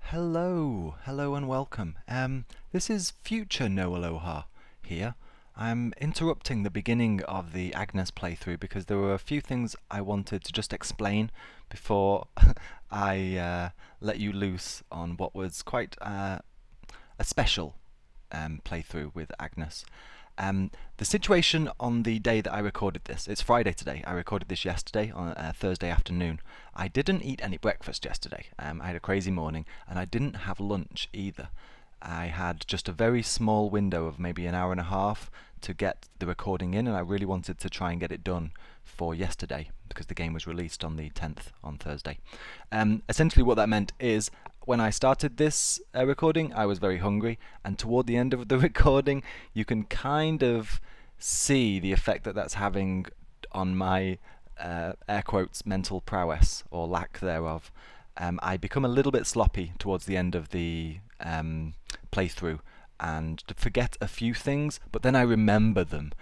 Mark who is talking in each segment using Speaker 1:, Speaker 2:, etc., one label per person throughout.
Speaker 1: Hello and welcome. This is future No Aloha here. I'm interrupting the beginning of the Agnes playthrough because there were a few things I wanted to just explain before I let you loose on what was quite a special playthrough with Agnes. The situation on the day that I recorded this, it's Friday today, I recorded this yesterday on Thursday afternoon. I didn't eat any breakfast yesterday. I had a crazy morning and I didn't have lunch either. I had just a very small window of maybe an hour and a half to get the recording in, and I really wanted to try and get it done for yesterday because the game was released on the 10th on Thursday. Essentially what that meant is when I started this recording I was very hungry, and toward the end of the recording you can kind of see the effect that that's having on my air quotes mental prowess or lack thereof. I become a little bit sloppy towards the end of the playthrough and forget a few things, but then I remember them.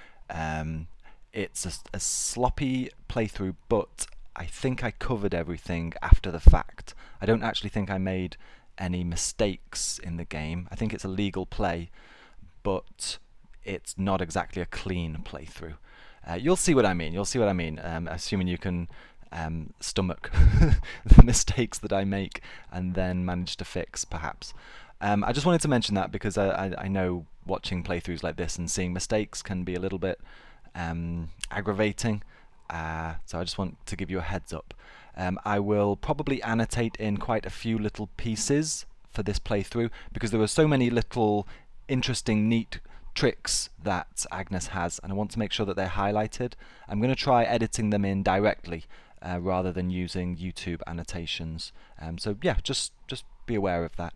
Speaker 1: It's a sloppy playthrough, but I think I covered everything after the fact. I don't actually think I made any mistakes in the game. I think it's a legal play, but it's not exactly a clean playthrough. You'll see what I mean. Assuming you can stomach the mistakes that I make and then manage to fix, perhaps. I just wanted to mention that because I know watching playthroughs like this and seeing mistakes can be a little bit aggravating. So I just want to give you a heads up. I will probably annotate in quite a few little pieces for this playthrough because there were so many little interesting, neat tricks that Agnes has, and I want to make sure that they're highlighted. I'm going to try editing them in directly rather than using YouTube annotations. So yeah, just be aware of that.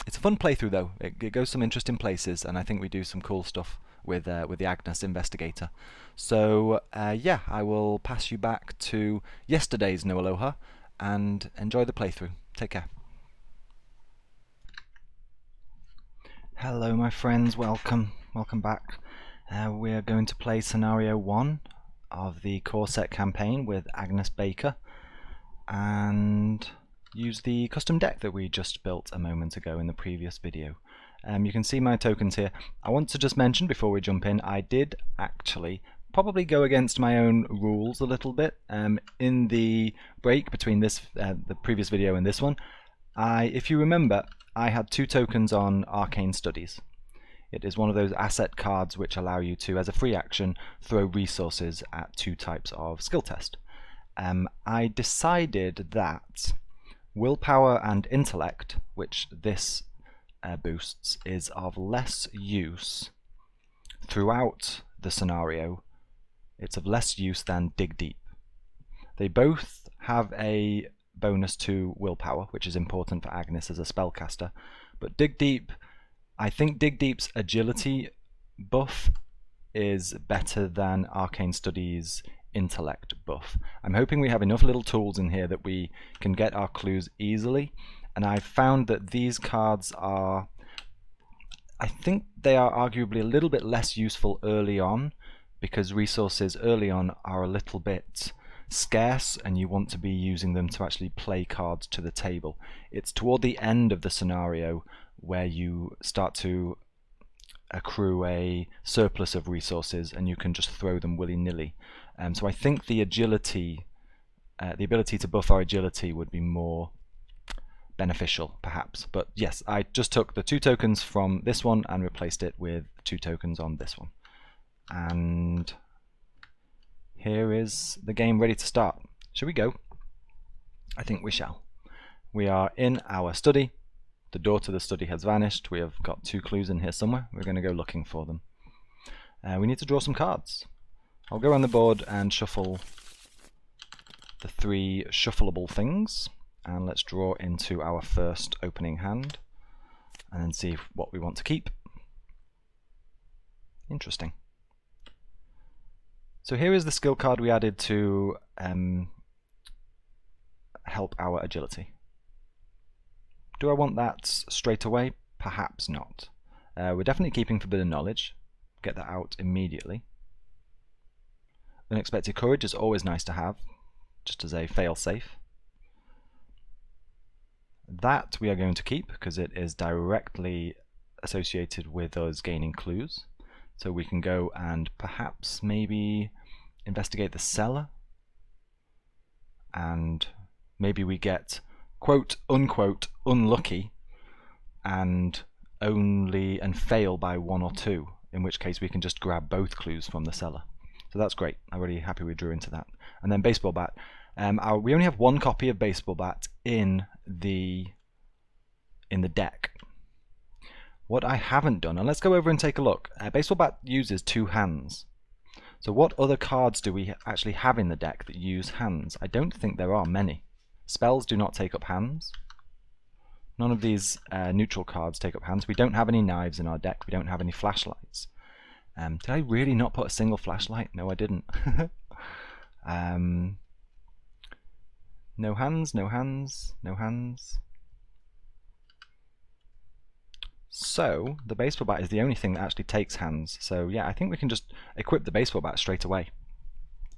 Speaker 1: It's a fun playthrough though. It goes some interesting places, and I think we do some cool stuff with the Agnes investigator. So yeah, I will pass you back to yesterday's No Aloha and enjoy the playthrough. Take care. Hello my friends, welcome back. We're going to play scenario 1 of the core set campaign with Agnes Baker and use the custom deck that we just built a moment ago in the previous video. You can see my tokens here. I want to just mention before we jump in, I did actually probably go against my own rules a little bit. In the break between this the previous video and this one, if you remember, I had 2 tokens on Arcane Studies. It is one of those asset cards which allow you to, as a free action, throw resources at 2 types of skill test. I decided that willpower and intellect, which this boosts, is of less use throughout the scenario. It's of less use than dig deep. They both have a bonus to willpower, which is important for Agnes as a spellcaster, but dig deep, I think dig deep's agility buff is better than Arcane Studies' intellect buff. I'm hoping we have enough little tools in here that we can get our clues easily, and I've found that these cards are, I think they are arguably a little bit less useful early on because resources early on are a little bit scarce and you want to be using them to actually play cards to the table. It's toward the end of the scenario where you start to accrue a surplus of resources and you can just throw them willy-nilly. So I think the agility, the ability to buff our agility would be more beneficial perhaps. But yes, I just took the 2 tokens from this one and replaced it with 2 tokens on this one. And here is the game ready to start. Shall we go? I think we shall. We are in our study. The door to the study has vanished. We have got 2 clues in here somewhere. We're going to go looking for them. We need to draw some cards. I'll go on the board and shuffle the 3 shuffleable things, and let's draw into our first opening hand and then see what we want to keep. Interesting. So here is the skill card we added to help our agility. Do I want that straight away? Perhaps not. We're definitely keeping Forbidden Knowledge. Get that out immediately. Unexpected Courage is always nice to have, just as a fail-safe. that we are going to keep because it is directly associated with us gaining clues. So we can go and perhaps maybe investigate the cellar, and maybe we get quote unquote unlucky and fail by 1 or 2, in which case we can just grab both clues from the cellar. So that's great. I'm really happy we drew into that. And then baseball bat. We only have 1 copy of baseball bat in the deck. What I haven't done, and let's go over and take a look. Baseball bat uses 2 hands. So what other cards do we actually have in the deck that use hands? I don't think there are many. Spells do not take up hands. None of these neutral cards take up hands. We don't have any knives in our deck. We don't have any flashlights. Did I really not put a single flashlight? No, I didn't. No hands, no hands, no hands. So the baseball bat is the only thing that actually takes hands. So yeah, I think we can just equip the baseball bat straight away,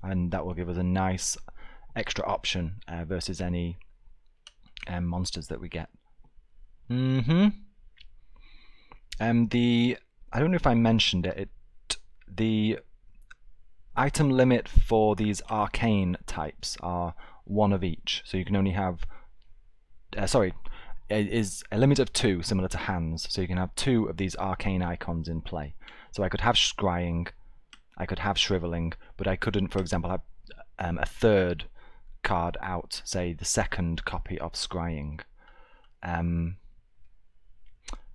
Speaker 1: and that will give us a nice extra option versus any monsters that we get. I don't know if I mentioned it. The item limit for these arcane types are 1 of each, so you can only have it is a limit of 2, similar to hands, so you can have 2 of these arcane icons in play. So I could have scrying, I could have shriveling, but I couldn't, for example, have a 3rd card out, say the 2nd copy of scrying.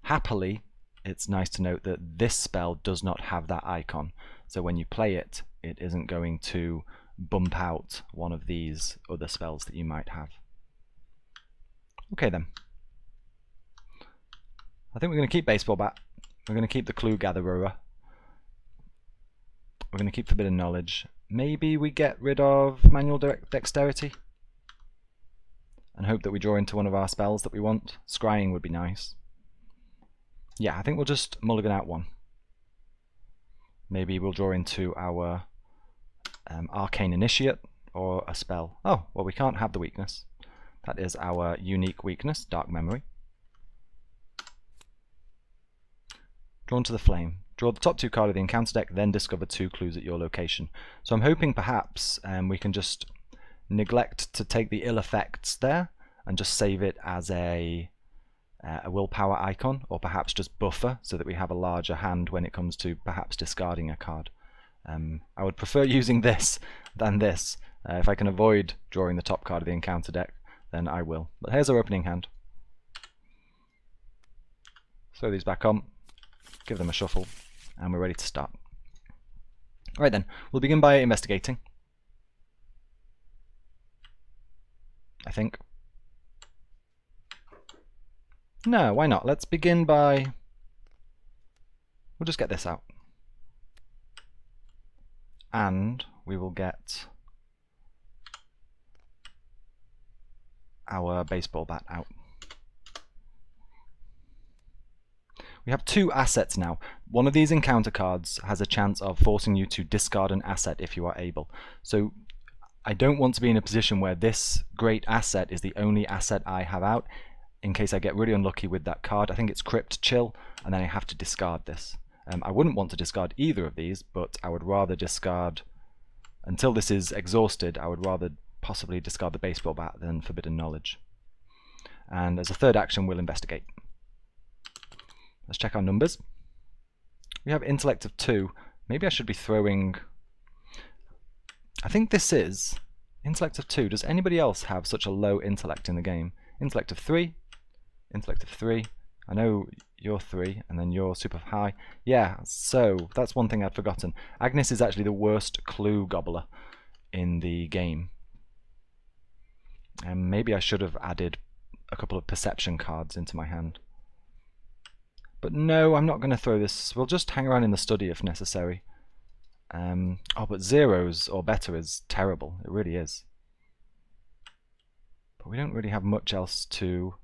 Speaker 1: Happily, it's nice to note that this spell does not have that icon, so when you play it, it isn't going to bump out one of these other spells that you might have. Okay then. I think we're going to keep baseball bat. We're going to keep the clue gatherer. We're going to keep forbidden knowledge. Maybe we get rid of manual dexterity and hope that we draw into one of our spells that we want. Scrying would be nice. Yeah, I think we'll just mulligan out 1. Maybe we'll draw into our arcane initiate or a spell. Oh, well, we can't have the weakness. That is our unique weakness, dark memory. Drawn to the flame. Draw the top 2 card of the encounter deck, then discover 2 clues at your location. So I'm hoping perhaps we can just neglect to take the ill effects there and just save it as a willpower icon, or perhaps just buffer so that we have a larger hand when it comes to perhaps discarding a card. I would prefer using this than this. If I can avoid drawing the top card of the encounter deck, then I will. But here's our opening hand. Throw these back on, give them a shuffle, and we're ready to start. Right then, we'll begin by investigating, I think. No, why not? Let's begin by... We'll just get this out. And we will get our baseball bat out. We have 2 assets now. One of these encounter cards has a chance of forcing you to discard an asset if you are able. So I don't want to be in a position where this great asset is the only asset I have out, in case I get really unlucky with that card. I think it's Crypt Chill, and then I have to discard this. I wouldn't want to discard either of these, but I would rather discard, until this is exhausted, I would rather possibly discard the baseball bat than forbidden knowledge. And as a 3rd action, we'll investigate. Let's check our numbers. We have intellect of 2. Maybe I should be throwing... I think this is intellect of 2. Does anybody else have such a low intellect in the game? Intellect of 3. Intellect of 3. I know you're 3, and then you're super high. Yeah, so that's one thing I'd forgotten. Agnes is actually the worst clue gobbler in the game. And maybe I should have added a couple of perception cards into my hand. But no, I'm not going to throw this. We'll just hang around in the study if necessary. Oh, but 0s or better is terrible. It really is. But we don't really have much else to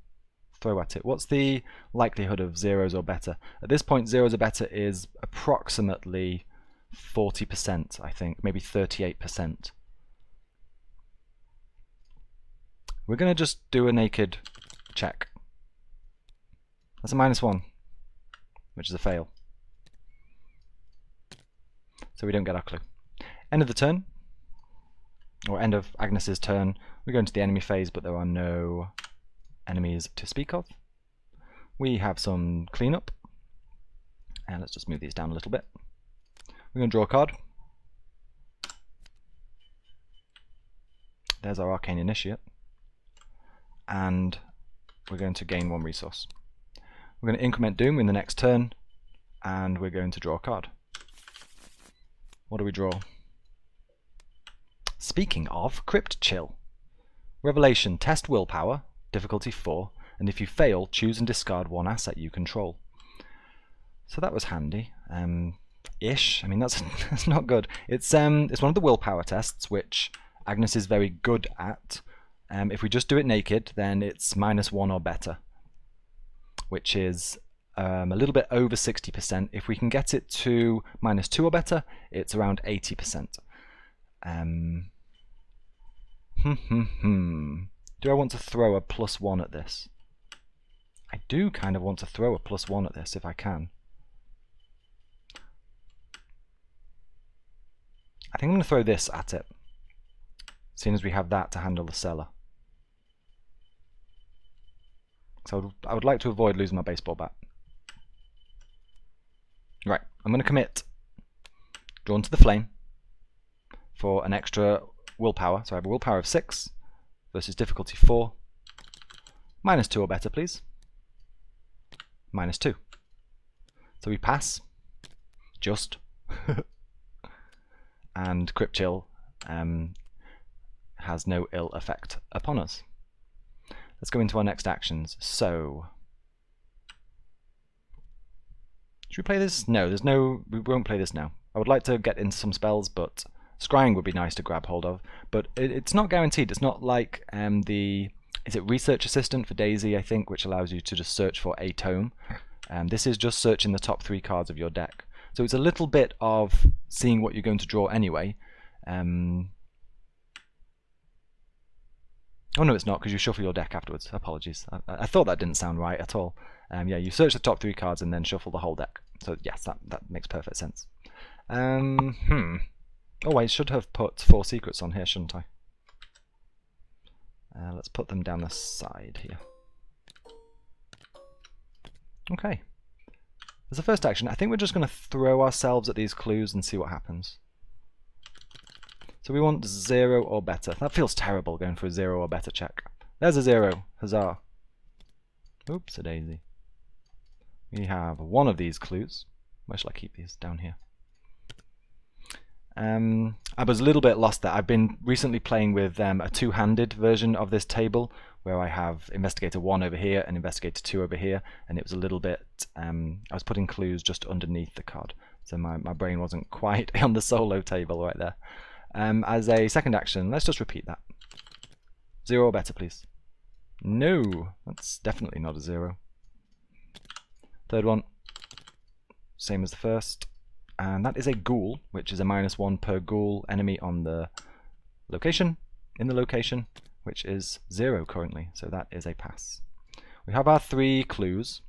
Speaker 1: throw at it. What's the likelihood of 0s or better? At this point, 0s or better is approximately 40%, I think. Maybe 38%. We're going to just do a naked check. That's a -1, which is a fail. So we don't get our clue. End of the turn, or end of Agnes's turn. We go into the enemy phase, but there are no enemies to speak of. We have some cleanup, and let's just move these down a little bit. We're going to draw a card. There's our Arcane Initiate, and we're going to gain 1 resource. We're going to increment Doom in the next turn, and we're going to draw a card. What do we draw? Speaking of, Crypt Chill. Revelation, test willpower, difficulty 4, and if you fail, choose and discard 1 asset you control. So that was handy. Ish. I mean, that's not good. It's one of the willpower tests, which Agnes is very good at. If we just do it naked, then it's -1 or better, which is a little bit over 60%. If we can get it to -2 or better, it's around 80%. Do I want to throw a +1 at this? I do kind of want to throw a +1 at this if I can. I think I'm going to throw this at it, seeing as we have that to handle the cellar. So I would like to avoid losing my baseball bat. Right, I'm going to commit Drawn to the Flame for an extra willpower. So I have a willpower of 6 versus difficulty 4. -2 or better, please. -2. So we pass. Just. And Crypt Chill has no ill effect upon us. Let's go into our next actions. So, should we play this? No, we won't play this now. I would like to get into some spells, but Scrying would be nice to grab hold of. But it's not guaranteed. It's not like is it Research Assistant for Daisy, I think, which allows you to just search for a tome. This is just searching the top 3 cards of your deck. So it's a little bit of seeing what you're going to draw anyway. Oh no, it's not, because you shuffle your deck afterwards. Apologies. I thought that didn't sound right at all. Yeah, you search the top 3 cards and then shuffle the whole deck. So yes, that makes perfect sense. Oh, I should have put 4 secrets on here, shouldn't I? Let's put them down the side here. Okay. As a first action, I think we're just going to throw ourselves at these clues and see what happens. So we want 0 or better. That feels terrible, going for a 0 or better check. There's a 0. Huzzah. Oops, a daisy. We have 1 of these clues. Where shall I keep these? Down here. I was a little bit lost there. I've been recently playing with a two-handed version of this table, where I have Investigator 1 over here and Investigator 2 over here, and it was a little bit, I was putting clues just underneath the card, so my brain wasn't quite on the solo table right there. As a second action, let's just repeat that. 0 or better, please. No, that's definitely not a 0. Third one, same as the first, and that is a ghoul, which is a -1 per ghoul enemy on the location, in the location, which is 0 currently, so that is a pass. We have our 3 clues.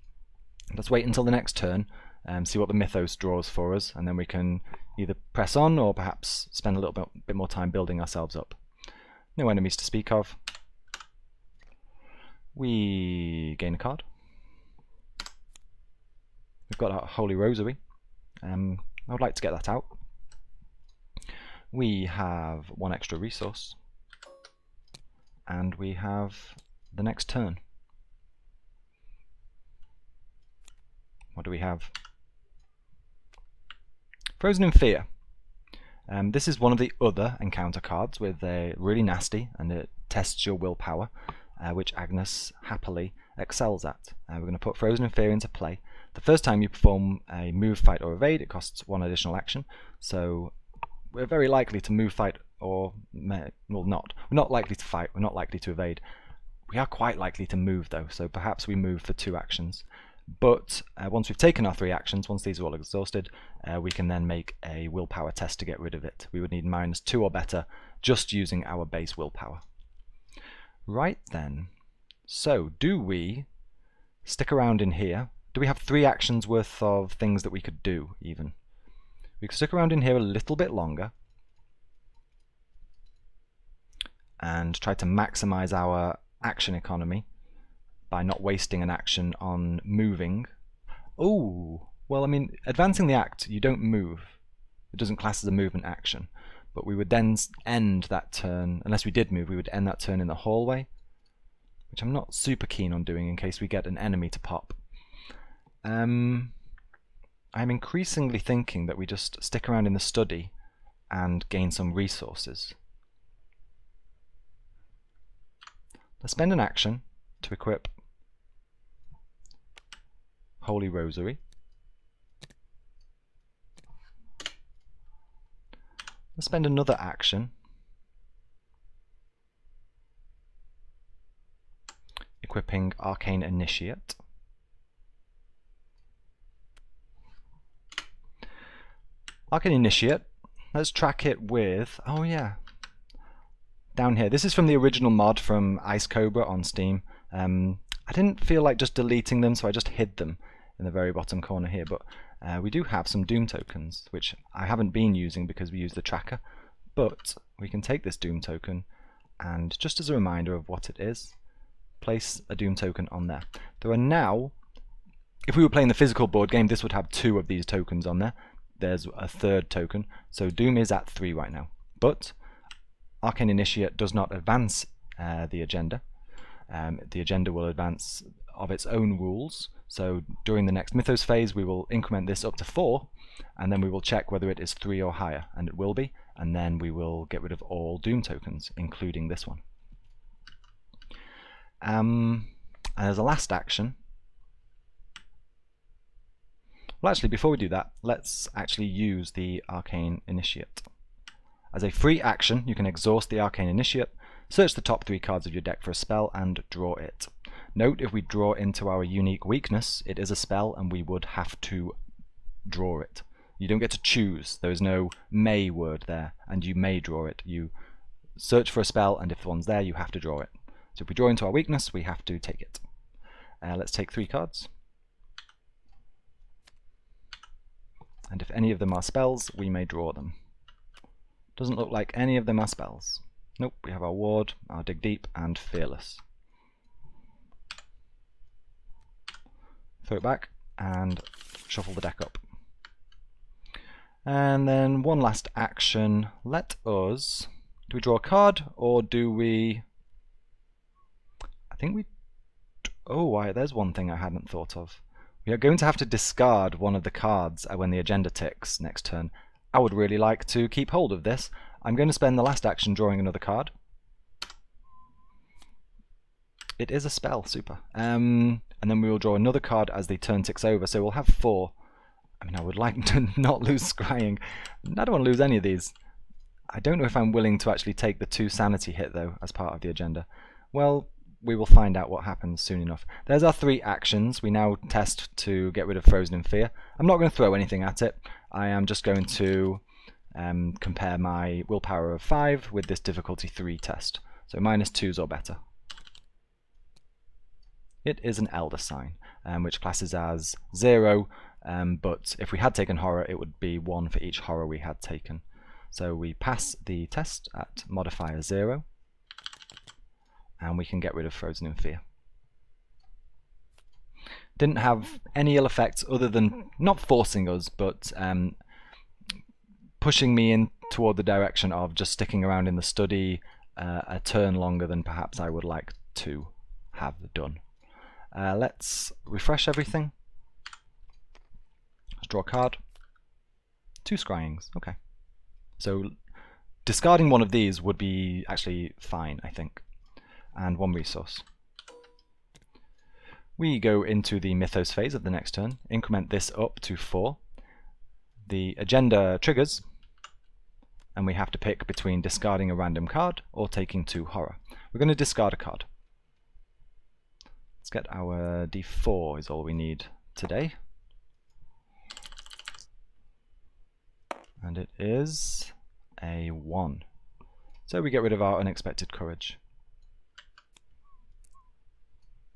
Speaker 1: Let's wait until the next turn and see what the Mythos draws for us, and then we can either press on or perhaps spend a little bit more time building ourselves up. No enemies to speak of. We gain a card. We've got our Holy Rosary. I would like to get that out. We have 1 extra resource. And we have the next turn. What do we have? Frozen in Fear. This is one of the other encounter cards with a really nasty, and it tests your willpower, which Agnes happily excels at. We're going to put Frozen in Fear into play. The first time you perform a move, fight, or evade, it costs 1 additional action. So we're very likely to move, fight, or well, not. We're not likely to fight. We're not likely to evade. We are quite likely to move though. So perhaps we move for 2 actions. But once we've taken our 3 actions, once these are all exhausted, we can then make a willpower test to get rid of it. We would need -2 or better, just using our base willpower. Right then. So do we stick around in here. Do we have 3 actions worth of things that we could do, even? We could stick around in here a little bit longer and try to maximize our action economy by not wasting an action on moving. Oh, well, I mean, advancing the act, you don't move. It doesn't class as a movement action. But we would then end that turn, unless we did move, we would end that turn in the hallway, which I'm not super keen on doing in case we get an enemy to pop. I'm increasingly thinking that we just stick around in the study and gain some resources. Let's spend an action to equip Holy Rosary. Let's spend another action equipping Arcane Initiate. Arcane Initiate, let's track it with, oh yeah, down here. This is from the original mod from Ice Cobra on Steam. I didn't feel like just deleting them, so I just hid them in the very bottom corner here, but we do have some Doom tokens, which I haven't been using because we use the tracker, but we can take this Doom token and, just as a reminder of what it is, place a Doom token on there. There are now, if we were playing the physical board game, this would have 2 of these tokens on there. There's a 3rd token, so Doom is at 3 right now. But Arcane Initiate does not advance the agenda. The agenda will advance of its own rules, so during the next Mythos phase we will increment this up to 4, and then we will check whether it is 3 or higher, and it will be, and then we will get rid of all Doom tokens, including this one. And as a last action, well, actually, before we do that, let's actually use the Arcane Initiate. As a free action, you can exhaust the Arcane Initiate, search the top 3 cards of your deck for a spell, and draw it. Note, if we draw into our unique weakness, it is a spell, and we would have to draw it. You don't get to choose. There is no may word there, and you may draw it. You search for a spell, and if the one's there, you have to draw it. So if we draw into our weakness, we have to take it. Let's take 3 cards. And if any of them are spells, we may draw them. Doesn't look like any of them are spells. Nope, we have our Ward, our Dig Deep, and Fearless. Throw it back, and shuffle the deck up. And then one last action. Let us... Do we draw a card, or do we... I think we... Oh, there's one thing I hadn't thought of. We are going to have to discard one of the cards when the agenda ticks next turn. I would really like to keep hold of this. I'm going to spend the last action drawing another card. It is a spell, super. And then we will draw another card as the turn ticks over, so we'll have 4. I mean, I would like to not lose scrying. I don't want to lose any of these. I don't know if I'm willing to actually take the 2 sanity hit, though, as part of the agenda. Well, we will find out what happens soon enough. There's our 3 actions. We now test to get rid of Frozen in Fear. I'm not going to throw anything at it. I am just going to compare my willpower of 5 with this difficulty 3 test. So -2s or better. It is an Elder Sign, which classes as 0, but if we had taken horror, it would be 1 for each horror we had taken. So we pass the test at modifier 0, and we can get rid of Frozen in Fear. Didn't have any ill effects other than not forcing us, but pushing me in toward the direction of just sticking around in the study a turn longer than perhaps I would like to have done. Let's refresh everything. Let's draw a card. 2 scryings, okay. So discarding one of these would be actually fine, I think. And 1 resource. We go into the Mythos phase of the next turn, increment this up to 4. The agenda triggers, and we have to pick between discarding a random card or taking 2 horror. We're going to discard a card. Let's get our D4 is all we need today. And it is a 1. So we get rid of our Unexpected Courage.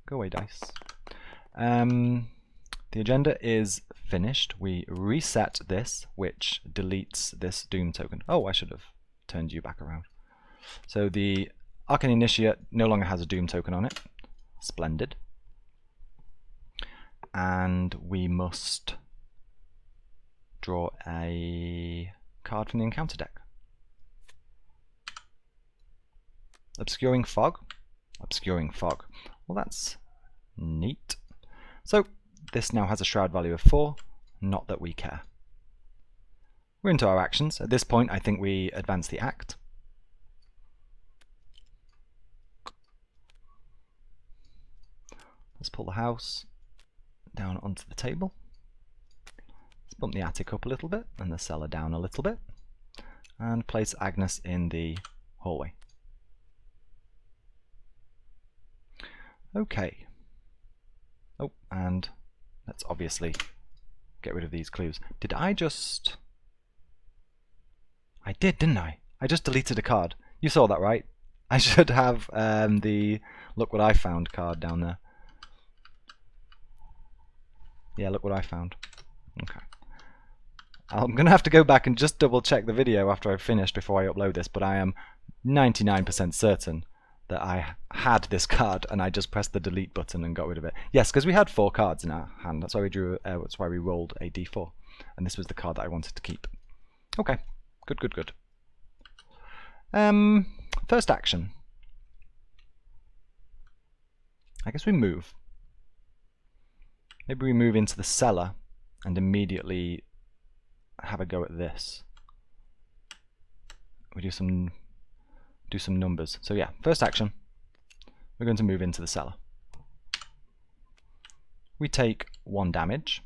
Speaker 1: Go away, dice. The agenda is finished. We reset this, which deletes this Doom token. Oh, I should have turned you back around. So the Arcane Initiate no longer has a Doom token on it. Splendid. And we must draw a card from the encounter deck. Obscuring Fog. Obscuring Fog. Well, that's neat. So this now has a shroud value of 4, not that we care. We're into our actions. At this point, I think we advance the act. Let's pull the house down onto the table. Let's bump the attic up a little bit and the cellar down a little bit. And place Agnes in the hallway. Okay. Oh, and let's obviously get rid of these clues. Did I just... I did, didn't I? I just deleted a card. You saw that, right? I should have the Look What I Found card down there. Yeah, look what I found. Okay. I'm going to have to go back and just double check the video after I've finished before I upload this, but I am 99% certain that I had this card and I just pressed the delete button and got rid of it. Yes, because we had 4 cards in our hand. That's why we drew. That's why we rolled a d4, and this was the card that I wanted to keep. Okay, good, good, good. First action. I guess we move. Maybe we move into the cellar and immediately have a go at this. We do some numbers. So yeah, first action, we're going to move into the cellar. We take 1 damage.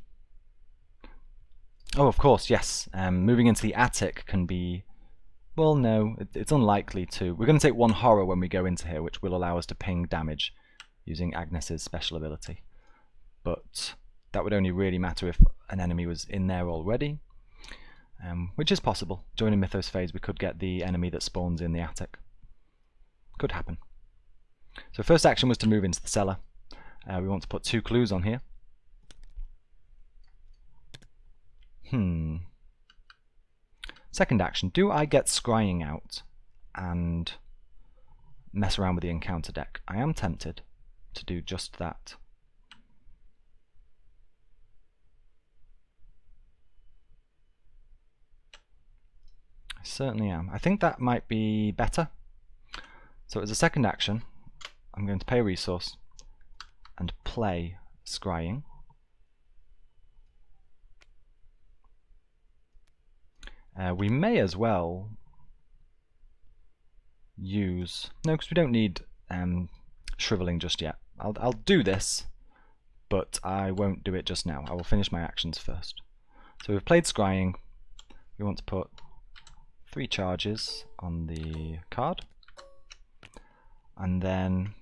Speaker 1: Oh, of course, yes. Moving into the attic can be... Well, no, it's unlikely to. We're going to take 1 horror when we go into here, which will allow us to ping damage using Agnes's special ability. But that would only really matter if an enemy was in there already, which is possible. During a Mythos phase, we could get the enemy that spawns in the attic. Could happen. So first action was to move into the cellar. We want to put 2 clues on here. Second action, do I get scrying out and mess around with the encounter deck? I am tempted to do just that. I certainly am. I think that might be better. So as a second action, I'm going to pay a resource and play scrying. We may as well use... No, because we don't need shriveling just yet. I'll do this, but I won't do it just now. I will finish my actions first. So we've played scrying. We want to put 3 charges on the card. And then,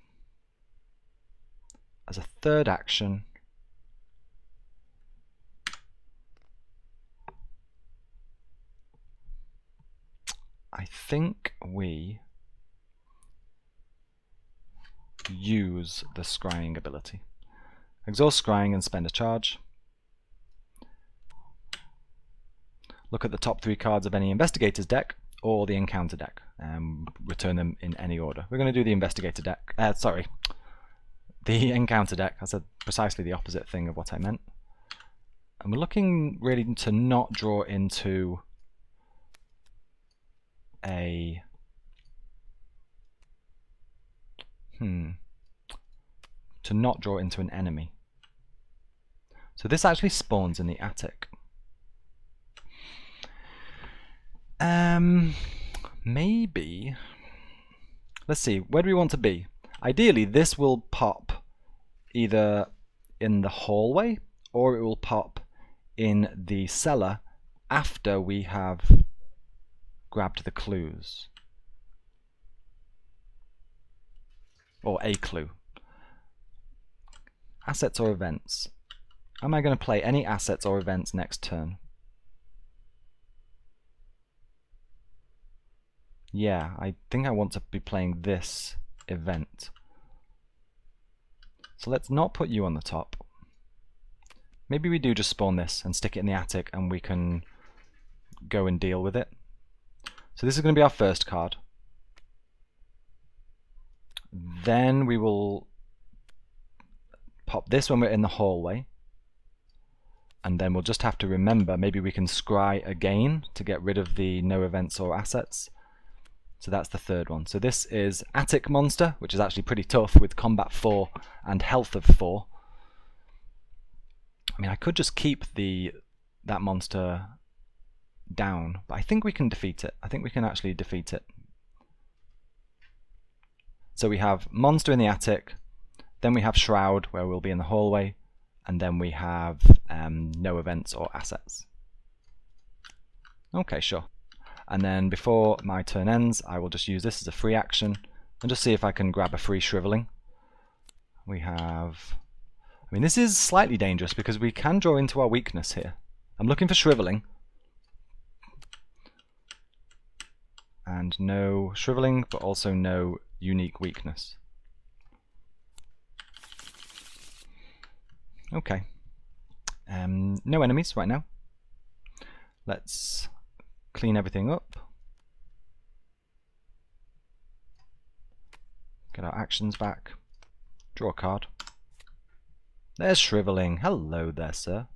Speaker 1: as a third action, I think we use the scrying ability. Exhaust scrying and spend a charge. Look at the top 3 cards of any investigator's deck or the encounter deck. Return them in any order. We're going to do the investigator deck. The encounter deck. I said precisely the opposite thing of what I meant. And we're looking really to not draw into a to not draw into an enemy. So this actually spawns in the attic. Maybe, let's see, where do we want to be? Ideally this will pop either in the hallway or it will pop in the cellar after we have grabbed the clues. Or a clue. Assets or events. Am I going to play any assets or events next turn? Yeah, I think I want to be playing this event. So let's not put you on the top. Maybe we do just spawn this and stick it in the attic and we can go and deal with it. So this is going to be our first card. Then we will pop this when we're in the hallway. And then we'll just have to remember, maybe we can scry again to get rid of the no events or assets. So that's the third one. So this is Attic Monster, which is actually pretty tough with combat 4 and health of 4. I mean, I could just keep that monster down, but I think we can defeat it. I think we can actually defeat it. So we have Monster in the attic, then we have Shroud, where we'll be in the hallway, and then we have no events or assets. Okay, sure. And then before my turn ends, I will just use this as a free action and just see if I can grab a free shriveling. We have... I mean, this is slightly dangerous because we can draw into our weakness here. I'm looking for shriveling. And no shriveling, but also no unique weakness. Okay. No enemies right now. Let's clean everything up. Get our actions back. Draw a card. There's shriveling. Hello there, sir.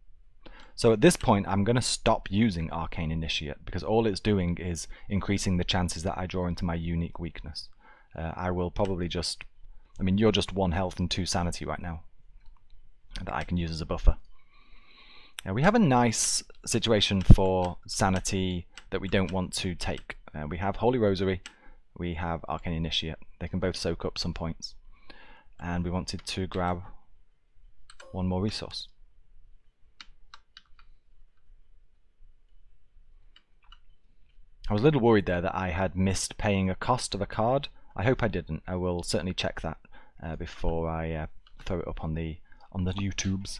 Speaker 1: So at this point, I'm going to stop using Arcane Initiate because all it's doing is increasing the chances that I draw into my unique weakness. I will probably just... I mean, you're just 1 health and 2 sanity right now that I can use as a buffer. We have a nice situation for sanity that we don't want to take. We have Holy Rosary, we have Arcane Initiate. They can both soak up some points. And we wanted to grab 1 more resource. I was a little worried there that I had missed paying a cost of a card. I hope I didn't. I will certainly check that before I throw it up on the YouTubes.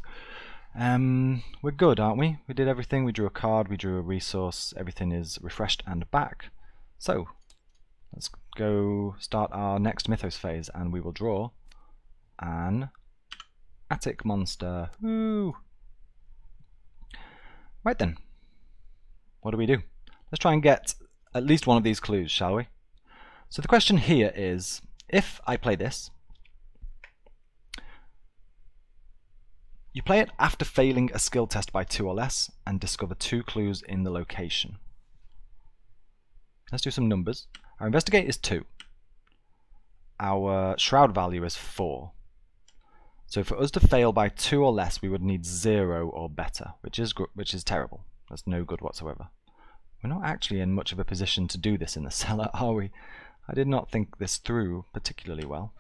Speaker 1: We're good, aren't we? We did everything. We drew a card, we drew a resource. Everything is refreshed and back. So let's go start our next Mythos phase, and we will draw an Attic Monster. Woo! Right then, what do we do? Let's try and get at least one of these clues, shall we? So the question here is, if I play this, you play it after failing a skill test by 2 or less and discover 2 clues in the location. Let's do some numbers. Our investigate is 2. Our shroud value is 4. So for us to fail by 2 or less, we would need 0 or better, which is terrible. That's no good whatsoever. We're not actually in much of a position to do this in the cellar, are we? I did not think this through particularly well.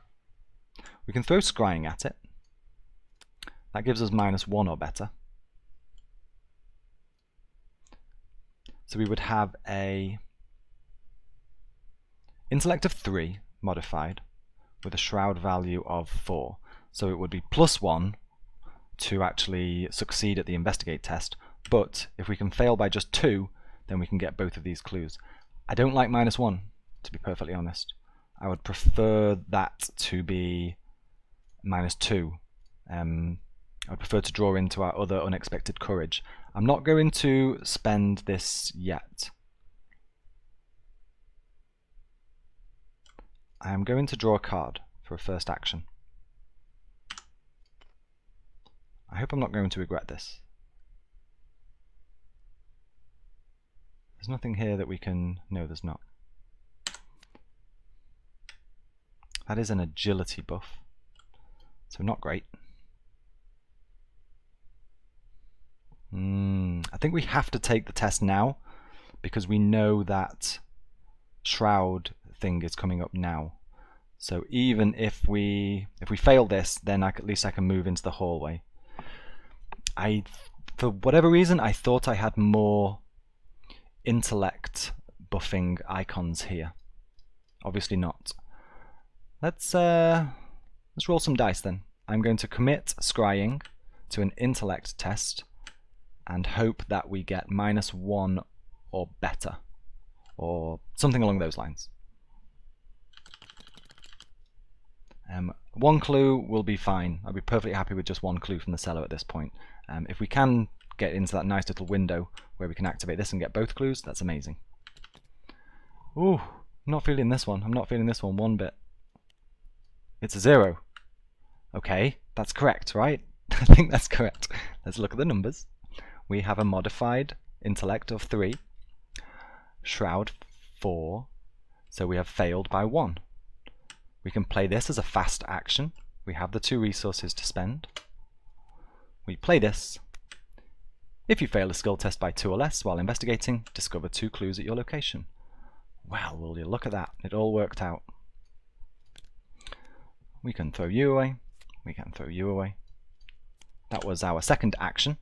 Speaker 1: We can throw scrying at it. That gives us -1 or better. So we would have a intellect of 3 modified with a shroud value of 4. So it would be +1 to actually succeed at the investigate test, but if we can fail by just 2, then we can get both of these clues. I don't like -1, to be perfectly honest. I would prefer that to be -2. I would prefer to draw into our other unexpected courage. I'm not going to spend this yet. I am going to draw a card for a first action. I hope I'm not going to regret this. There's nothing here that we can... No, there's not. That is an agility buff, so not great. I think we have to take the test now because we know that shroud thing is coming up now. So even if we fail this, then at least I can move into the hallway. For whatever reason, I thought I had more intellect buffing icons here. Obviously not. Let's roll some dice then. I'm going to commit scrying to an intellect test and hope that we get -1 or better, or something along those lines. One clue will be fine. I'll be perfectly happy with just one clue from the cellar at this point. If we can get into that nice little window where we can activate this and get both clues, that's amazing. Ooh, I'm not feeling this one. I'm not feeling this one one bit. It's a 0. Okay, that's correct, right? I think that's correct. Let's look at the numbers. We have a modified intellect of 3, shroud 4, so we have failed by 1. We can play this as a fast action. We have the 2 resources to spend. We play this. If you fail a skill test by 2 or less while investigating, discover 2 clues at your location. Well, will you look at that? It all worked out. We can throw you away. We can throw you away. That was our second action.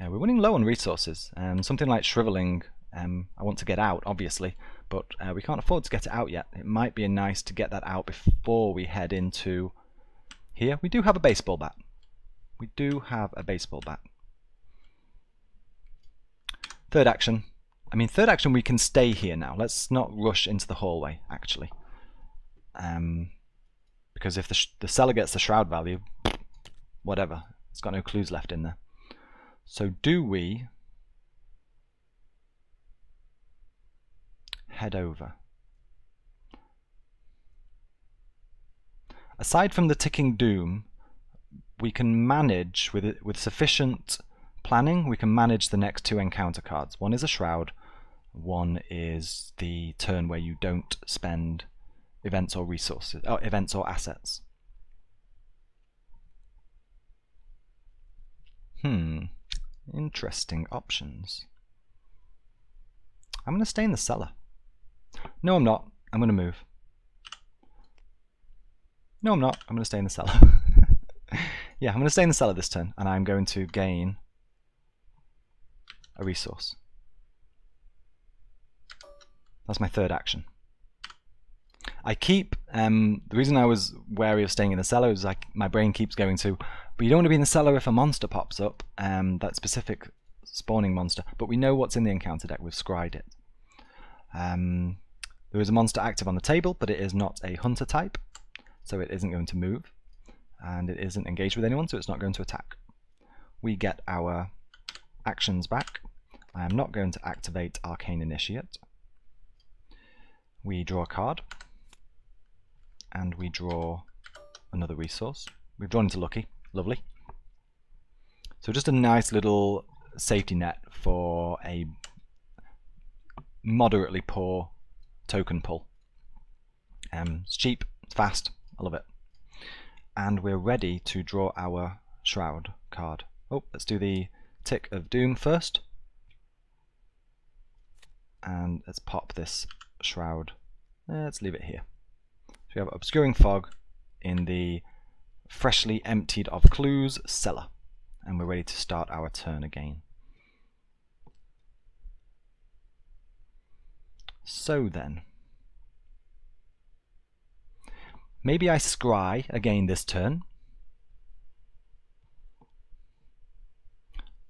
Speaker 1: We're running low on resources. Something like shriveling, I want to get out, obviously, but we can't afford to get it out yet. It might be nice to get that out before we head into here. We do have a baseball bat. We do have a baseball bat. Third action. I mean, third action, we can stay here now. Let's not rush into the hallway, actually. Because if the cellar gets the shroud value, whatever. It's got no clues left in there. So do we head over? Aside from the ticking doom, we can manage with sufficient planning. We can manage the next 2 encounter cards. One is a shroud. One is the turn where you don't spend events or resources, events or assets. Interesting options. I'm going to stay in the cellar. No, I'm not. I'm going to move. No, I'm not. I'm going to stay in the cellar. Yeah, I'm going to stay in the cellar this turn, and I'm going to gain a resource. That's my third action. I keep, the reason I was wary of staying in the cellar is like my brain keeps going to, but you don't want to be in the cellar if a monster pops up, that specific spawning monster, but we know what's in the encounter deck, we've scryed it. There is a monster active on the table, but it is not a hunter type, so it isn't going to move, and it isn't engaged with anyone, so it's not going to attack. We get our actions back. I am not going to activate Arcane Initiate. We draw a card, and we draw another resource. We've drawn into Lucky, lovely. So just a nice little safety net for a moderately poor token pull. It's cheap, it's fast, I love it. And we're ready to draw our Shroud card. Oh, let's do the Tick of Doom first. And let's pop this Shroud. Let's leave it here. So we have Obscuring Fog in the freshly emptied of clues cellar. And we're ready to start our turn again. So then, maybe I scry again this turn.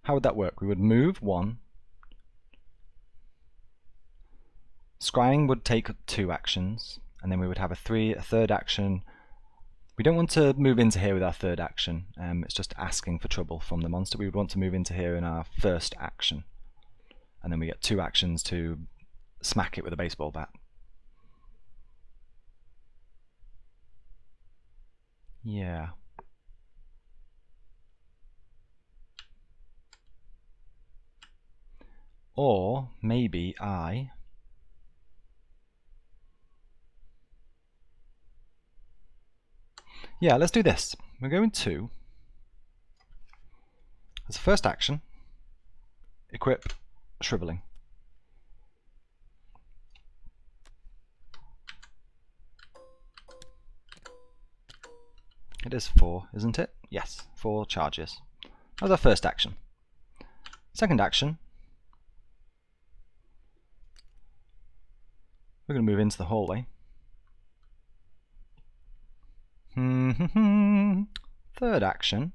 Speaker 1: How would that work? We would move 1. Scrying would take 2 actions, and then we would have a third action. We don't want to move into here with our third action. It's just asking for trouble from the monster. We would want to move into here in our first action. And then we get 2 actions to smack it with a baseball bat. Yeah. Or maybe yeah, let's do this. We're going to, as a first action, equip Shriveling. It is 4, isn't it? Yes, 4 charges. That was our first action. Second action, we're going to move into the hallway. Third action,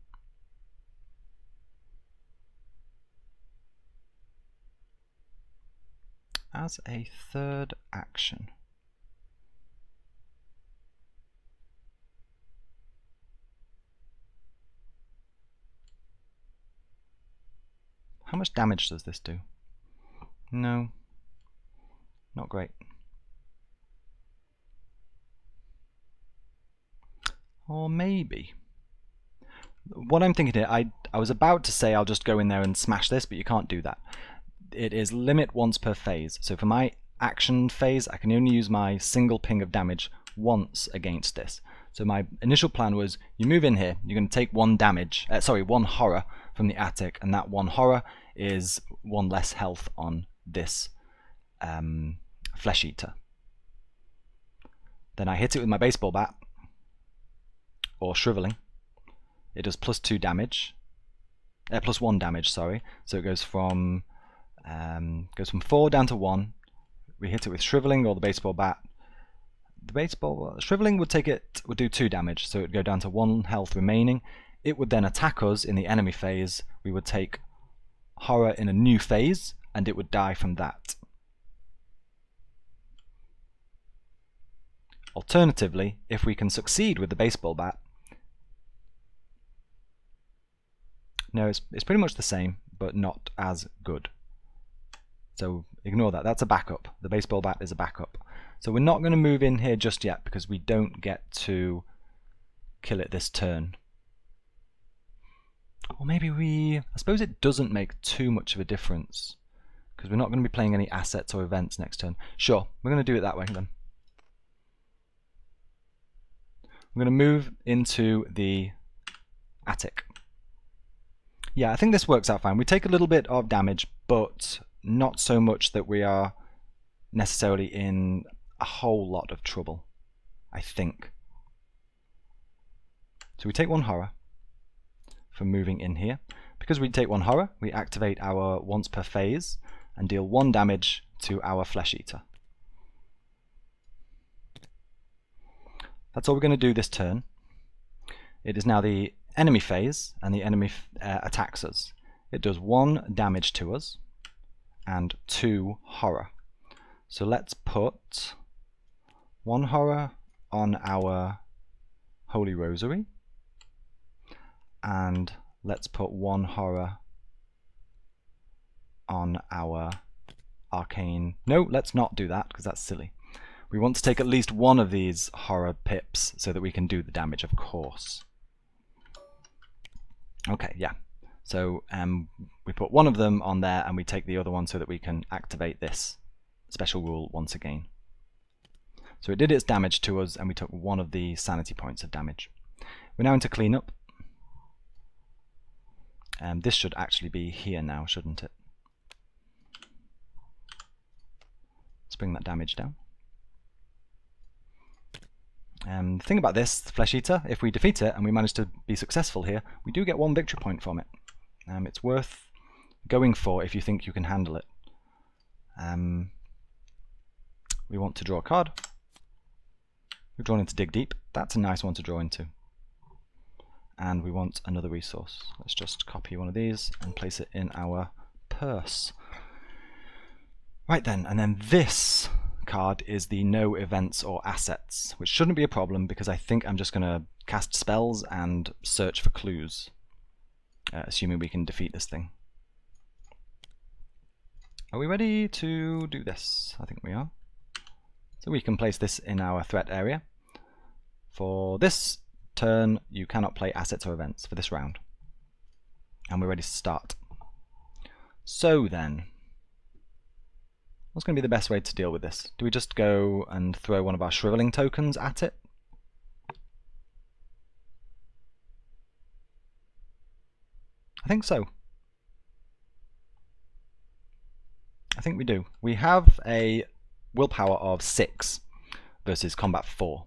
Speaker 1: as a third action, How much damage does this do? No, not great. Or maybe. What I'm thinking here, I was about to say I'll just go in there and smash this, but you can't do that. It is limit once per phase. So for my action phase, I can only use my single ping of damage once against this. So my initial plan was, you move in here, you're going to take one horror from the attic, and that one horror is one less health on this flesh eater. Then I hit it with my baseball bat, or shriveling. It does +2 damage, +1 damage, sorry. So it goes from 4 down to 1. We hit it with shriveling or the baseball bat. Shriveling would do 2 damage, so it would go down to 1 health remaining. It would then attack us in the enemy phase. We would take horror in a new phase, and it would die from that. Alternatively, if we can succeed with the baseball bat, no, it's pretty much the same, but not as good. So ignore that. That's a backup. The baseball bat is a backup. So we're not going to move in here just yet because we don't get to kill it this turn. Or maybe I suppose it doesn't make too much of a difference because we're not going to be playing any assets or events next turn. Sure, we're going to do it that way then. We're going to move into the attic. Yeah, I think this works out fine. We take a little bit of damage, but not so much that we are necessarily in a whole lot of trouble, I think. So we take 1 horror for moving in here. Because we take 1 horror, we activate our once per phase and deal 1 damage to our flesh eater. That's all we're going to do this turn. It is now the enemy phase, and the enemy attacks us. It does 1 damage to us and 2 horror. So let's put 1 horror on our Holy Rosary, and let's put 1 horror on our Arcane. No, let's not do that because that's silly. We want to take at least 1 of these horror pips so that we can do the damage, of course. Okay, yeah. So we put 1 of them on there and we take the other one so that we can activate this special rule once again. So it did its damage to us and we took 1 of the sanity points of damage. We're now into cleanup. This should actually be here now, shouldn't it? Let's bring that damage down. The thing about this Flesh Eater, if we defeat it and we manage to be successful here, we do get 1 victory point from it. It's worth going for if you think you can handle it. We want to draw a card. We've drawn into Dig Deep. That's a nice one to draw into. And we want another resource. Let's just copy one of these and place it in our purse. Right then, and then this card is the no events or assets, which shouldn't be a problem because I think I'm just going to cast spells and search for clues, assuming we can defeat this thing. Are we ready to do this? I think we are. So we can place this in our threat area. For this turn, you cannot play assets or events for this round. And we're ready to start. So then, what's going to be the best way to deal with this? Do we just go and throw one of our shriveling tokens at it? I think so. I think we do. We have a willpower of 6 versus combat 4.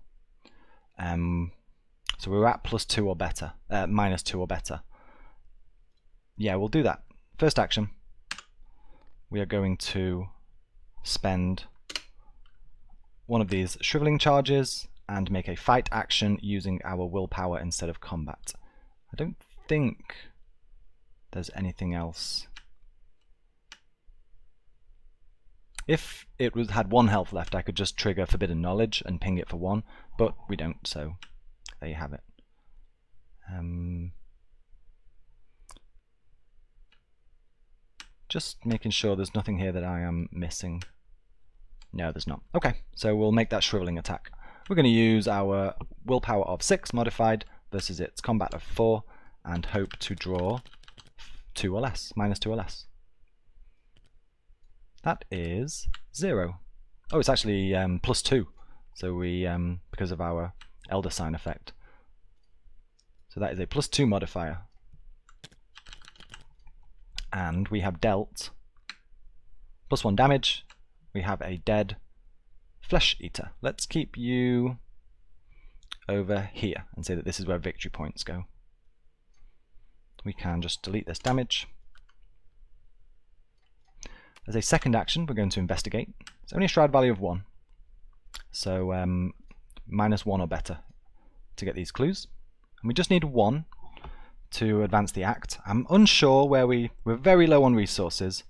Speaker 1: So we're at +2 or better, -2 or better. Yeah, we'll do that. First action, we are going to spend one of these shriveling charges and make a fight action using our willpower instead of combat. I don't think there's anything else. If it had 1 health left, I could just trigger Forbidden Knowledge and ping it for 1, but we don't, so there you have it. Just making sure there's nothing here that I am missing. No, there's not. Okay, so we'll make that shriveling attack. We're going to use our willpower of 6 modified versus its combat of 4 and hope to draw 2 or less, -2 or less. That is 0. Oh, it's actually +2. So we, because of our Elder Sign effect. So that is a +2 modifier. And we have dealt +1 damage. We have a dead Flesh Eater. Let's keep you over here and say that this is where victory points go. We can just delete this damage. As a second action, we're going to investigate. It's only a shroud value of 1. So -1 or better to get these clues. And we just need 1 to advance the act. I'm unsure where we're very low on resources.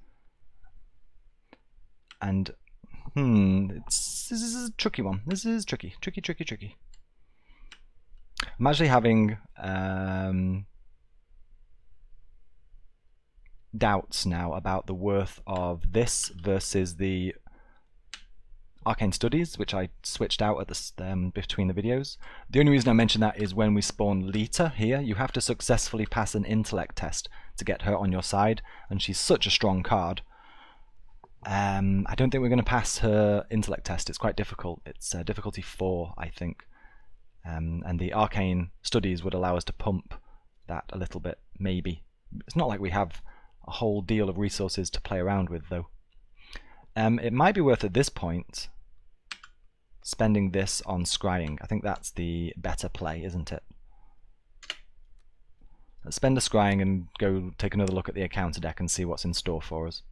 Speaker 1: And this is a tricky one. This is tricky. I'm actually having doubts now about the worth of this versus the Arcane Studies, which I switched out at the between the videos. The only reason I mention that is when we spawn Lita here, you have to successfully pass an intellect test to get her on your side, and she's such a strong card. I don't think we're going to pass her intellect test. It's quite difficult. It's difficulty 4, I think. And the Arcane Studies would allow us to pump that a little bit, maybe. It's not like we have a whole deal of resources to play around with, though. It might be worth at this point spending this on scrying. I think that's the better play, isn't it? Let's spend a scrying and go take another look at the encounter deck and see what's in store for us.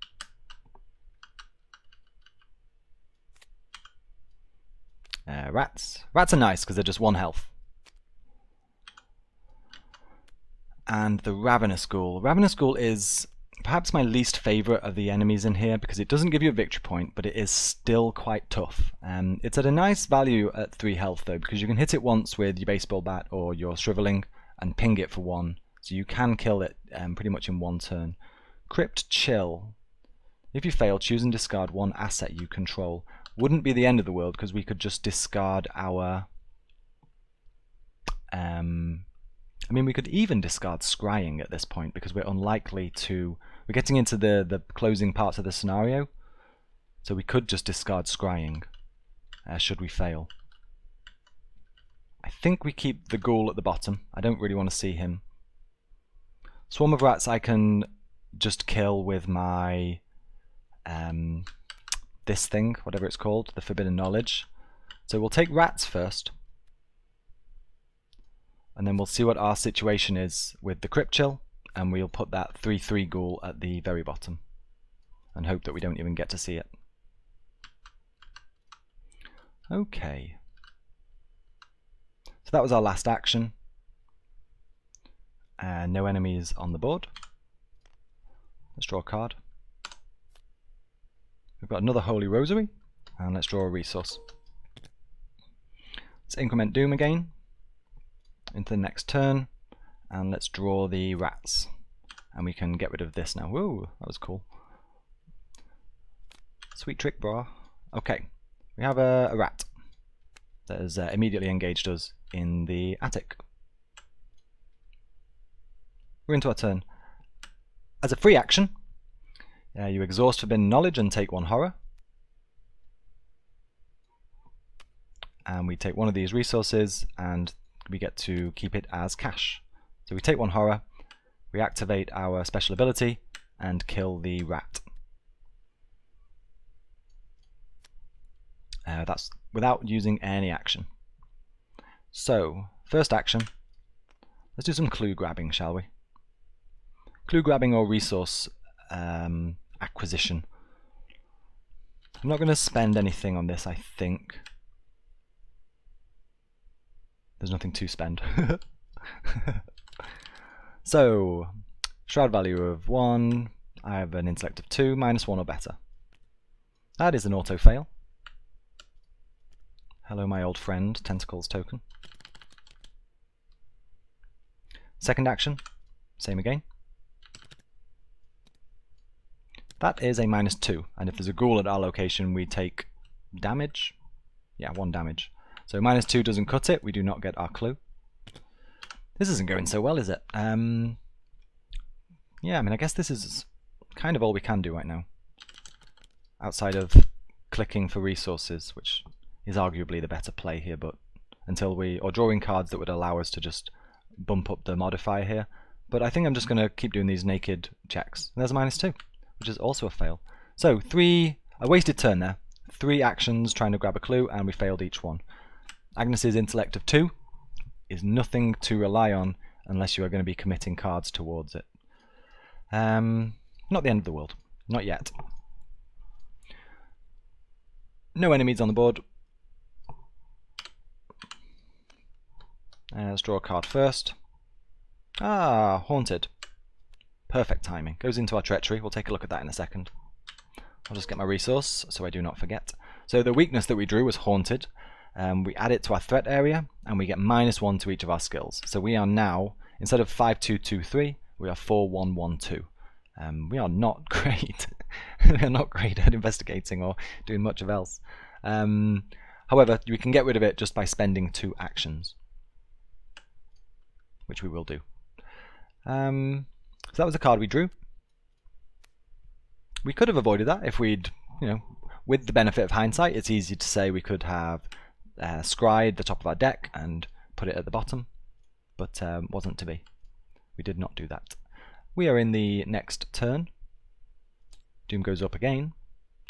Speaker 1: Rats. Rats are nice because they're just 1 health. And the Ravenous Ghoul. Ravenous Ghoul is perhaps my least favourite of the enemies in here because it doesn't give you a victory point, but it is still quite tough. It's at a nice value at 3 health though, because you can hit it once with your baseball bat or your shriveling and ping it for 1, so you can kill it pretty much in 1 turn. Crypt Chill. If you fail, choose and discard 1 asset you control. Wouldn't be the end of the world because we could just discard our I mean, we could even discard scrying at this point because we're unlikely to... We're getting into the closing parts of the scenario, so we could just discard scrying should we fail. I think we keep the ghoul at the bottom. I don't really want to see him. Swarm of Rats I can just kill with my... this thing, whatever it's called, the Forbidden Knowledge. So we'll take rats first. And then we'll see what our situation is with the Crypt Chill, and we'll put that 3/3 ghoul at the very bottom and hope that we don't even get to see it. Okay. So that was our last action. No enemies on the board. Let's draw a card. We've got another Holy Rosary, and let's draw a resource. Let's increment Doom again into the next turn, and let's draw the rats, and we can get rid of this now. Whoa, that was cool. Sweet trick, bro. Okay, we have a rat that has immediately engaged us in the attic. We're into our turn. As a free action, you exhaust Forbidden Knowledge and take 1 horror. And we take 1 of these resources and we get to keep it as cash. So we take 1 horror, we activate our special ability and kill the rat. That's without using any action. So, first action, let's do some clue grabbing, shall we? Clue grabbing or resource acquisition. I'm not going to spend anything on this, I think. There's nothing to spend. So, shroud value of 1. I have an intellect of 2, -1 or better. That is an auto fail. Hello, my old friend, Tentacles token. Second action, same again. That is a -2, and if there's a ghoul at our location, we take damage. Yeah, 1 damage. So -2 doesn't cut it, we do not get our clue. This isn't going so well, is it? Yeah, I mean, I guess this is kind of all we can do right now. Outside of clicking for resources, which is arguably the better play here, but until or drawing cards that would allow us to just bump up the modifier here. But I think I'm just going to keep doing these naked checks. And there's a -2, which is also a fail. So a wasted turn there. 3 actions trying to grab a clue, and we failed each one. Agnes's intellect of 2 is nothing to rely on unless you are going to be committing cards towards it. Not the end of the world. Not yet. No enemies on the board. Let's draw a card first. Ah, haunted. Perfect timing. Goes into our treachery. We'll take a look at that in a second. I'll just get my resource so I do not forget. So the weakness that we drew was haunted. We add it to our threat area and we get -1 to each of our skills. So we are now, instead of 5-2-2-3, we are 4-1-1-2. We are not great. We are not great at investigating or doing much of else. However, we can get rid of it just by spending 2 actions, which we will do. So that was a card we drew. We could have avoided that if we'd, with the benefit of hindsight, it's easy to say we could have scryed the top of our deck and put it at the bottom, but wasn't to be. We did not do that. We are in the next turn. Doom goes up again.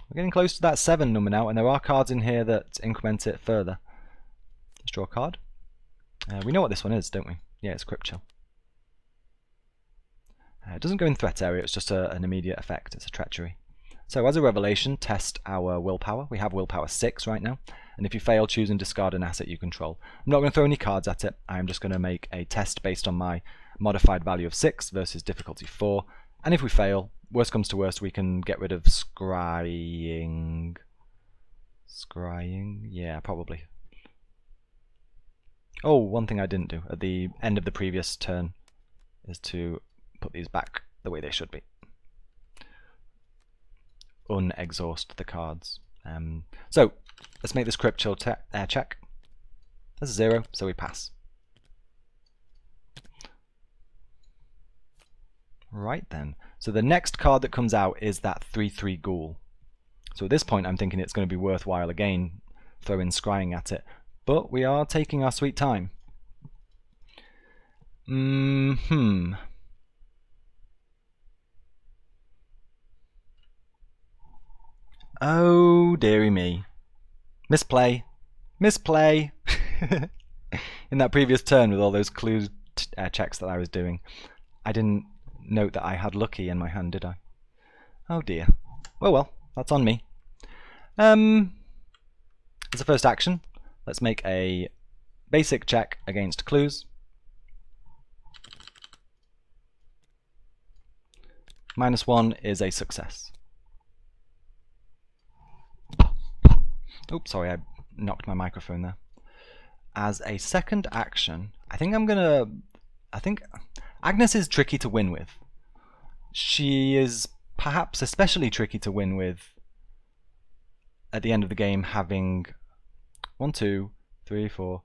Speaker 1: We're getting close to that 7 number now, and there are cards in here that increment it further. Let's draw a card. We know what this one is, don't we? Yeah, it's Crypt Chill. It doesn't go in threat area, it's just an immediate effect. It's a treachery. So as a revelation, test our willpower. We have willpower 6 right now, and if you fail, choose and discard an asset you control. I'm not going to throw any cards at it. I'm just going to make a test based on my modified value of 6 versus difficulty 4, and if we fail, worst comes to worst, we can get rid of scrying. Scrying? Yeah, probably. Oh, one thing I didn't do at the end of the previous turn is to put these back the way they should be. Unexhaust the cards. So let's make this Crypt Chill check. That's a 0, so we pass. Right then. So the next card that comes out is that 3/3 ghoul. So at this point I'm thinking it's going to be worthwhile again throwing scrying at it. But we are taking our sweet time. Oh, dearie me. Misplay. Misplay! In that previous turn with all those clue checks that I was doing, I didn't note that I had lucky in my hand, did I? Oh dear. Oh well, that's on me. As a first action, let's make a basic check against clues. -1 is a success. Oops, sorry, I knocked my microphone there. As a second action, I think Agnes is tricky to win with. She is perhaps especially tricky to win with at the end of the game, having 1, 2, 3, 4,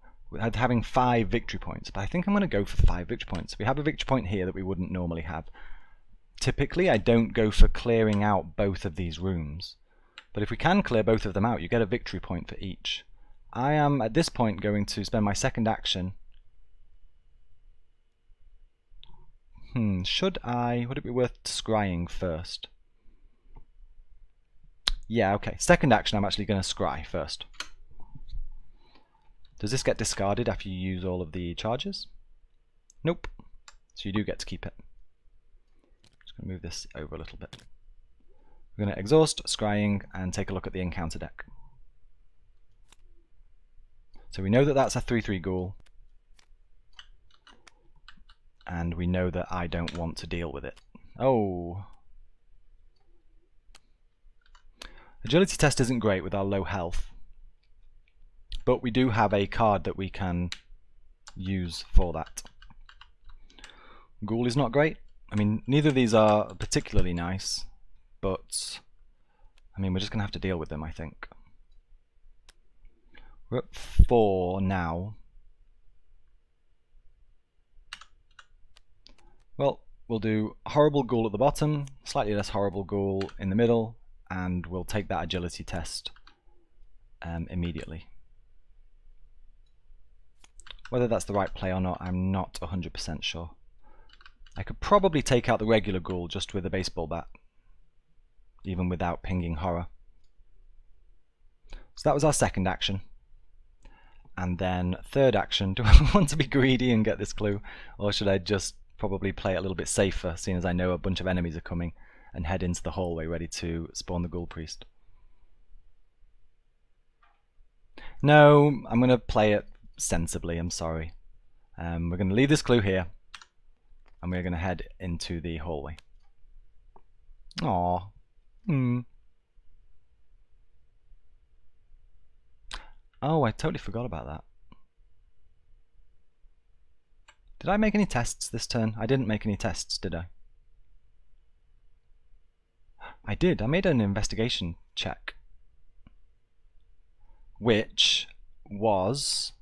Speaker 1: having 5 victory points. But I think I'm going to go for 5 victory points. We have a victory point here that we wouldn't normally have. Typically, I don't go for clearing out both of these rooms. But if we can clear both of them out, you get a victory point for each. I am, at this point, going to spend my second action. Would it be worth scrying first? Yeah, okay. Second action, I'm actually going to scry first. Does this get discarded after you use all of the charges? Nope. So you do get to keep it. Just going to move this over a little bit. We're going to exhaust, scrying, and take a look at the encounter deck. So we know that that's a 3/3 ghoul. And we know that I don't want to deal with it. Oh. Agility test isn't great with our low health. But we do have a card that we can use for that. Ghoul is not great. I mean, neither of these are particularly nice. but I mean, we're just going to have to deal with them, I think. We're at 4 now. Well, we'll do horrible ghoul at the bottom, slightly less horrible ghoul in the middle, and we'll take that agility test immediately. Whether that's the right play or not, I'm not 100% sure. I could probably take out the regular ghoul just with a baseball bat, even without pinging horror. So that was our second action. And then third action, do I want to be greedy and get this clue, or should I just probably play it a little bit safer, seeing as I know a bunch of enemies are coming, and head into the hallway ready to spawn the ghoul priest? No, I'm going to play it sensibly, I'm sorry. We're going to leave this clue here, and we're going to head into the hallway. Aww. Oh, I totally forgot about that. Did I make any tests this turn? I didn't make any tests, did I? I did. I made an investigation check, which was...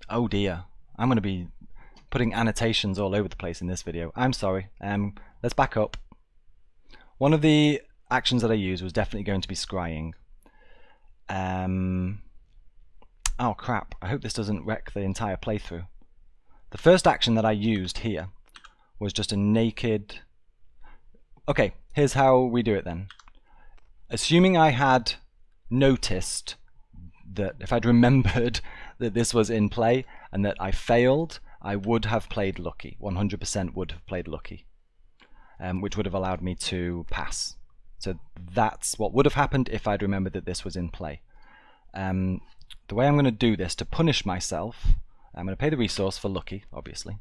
Speaker 1: Oh dear. I'm going to be putting annotations all over the place in this video. I'm sorry. Let's back up. One of the actions that I used was definitely going to be scrying. Oh crap, I hope this doesn't wreck the entire playthrough. The first action that I used here was just a naked... Okay, here's how we do it then. Assuming I had noticed that, if I'd remembered that this was in play and that I failed, I would have played lucky. 100% would have played lucky, which would have allowed me to pass. So that's what would have happened if I'd remembered that this was in play. The way I'm going to do this to punish myself, I'm going to pay the resource for lucky, obviously.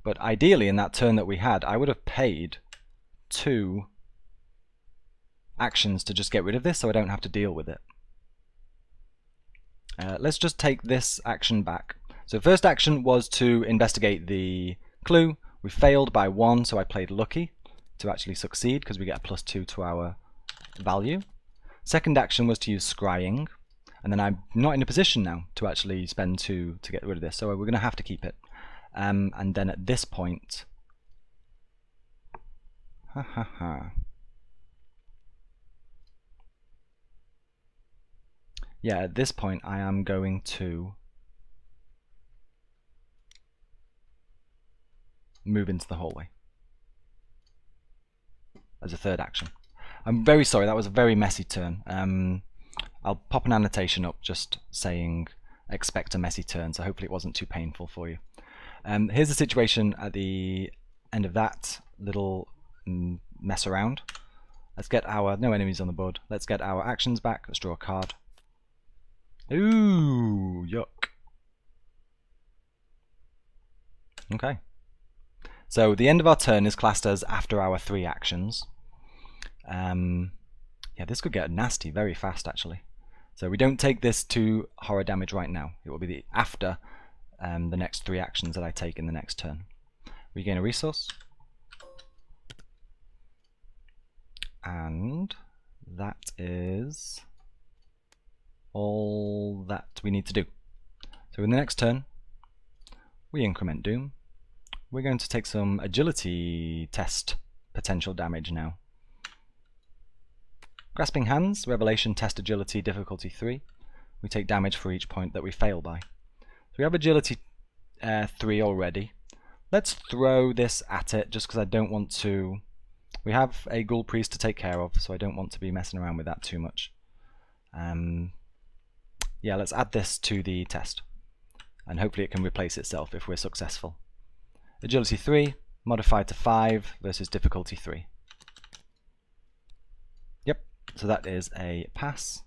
Speaker 1: But ideally, in that turn that we had, I would have paid 2 actions to just get rid of this so I don't have to deal with it. Let's just take this action back. So first action was to investigate the clue. We failed by 1, so I played lucky to actually succeed because we get a +2 to our value. Second action was to use scrying, and then I'm not in a position now to actually spend 2 to get rid of this, so we're going to have to keep it. And then at this point, yeah, at this point I am going to move into the hallway as a third action. I'm very sorry, that was a very messy turn. I'll pop an annotation up just saying expect a messy turn, so hopefully it wasn't too painful for you. Here's the situation at the end of that little mess around. Let's get our, no enemies on the board, let's get our actions back. Let's draw a card. Ooh, yuck. Okay. So the end of our turn is classed as after our 3 actions. Yeah, this could get nasty very fast actually. So we don't take this to horror damage right now. It will be after the next 3 actions that I take in the next turn. We gain a resource. And that is all that we need to do. So in the next turn, we increment Doom. We're going to take some agility test potential damage now. Grasping Hands, Revelation Test Agility, difficulty 3. We take damage for each point that we fail by. So we have agility 3 already. Let's throw this at it just because I don't want to... We have a ghoul priest to take care of, so I don't want to be messing around with that too much. Yeah, let's add this to the test. And hopefully it can replace itself if we're successful. Agility 3, modified to 5 versus difficulty 3. Yep, so that is a pass.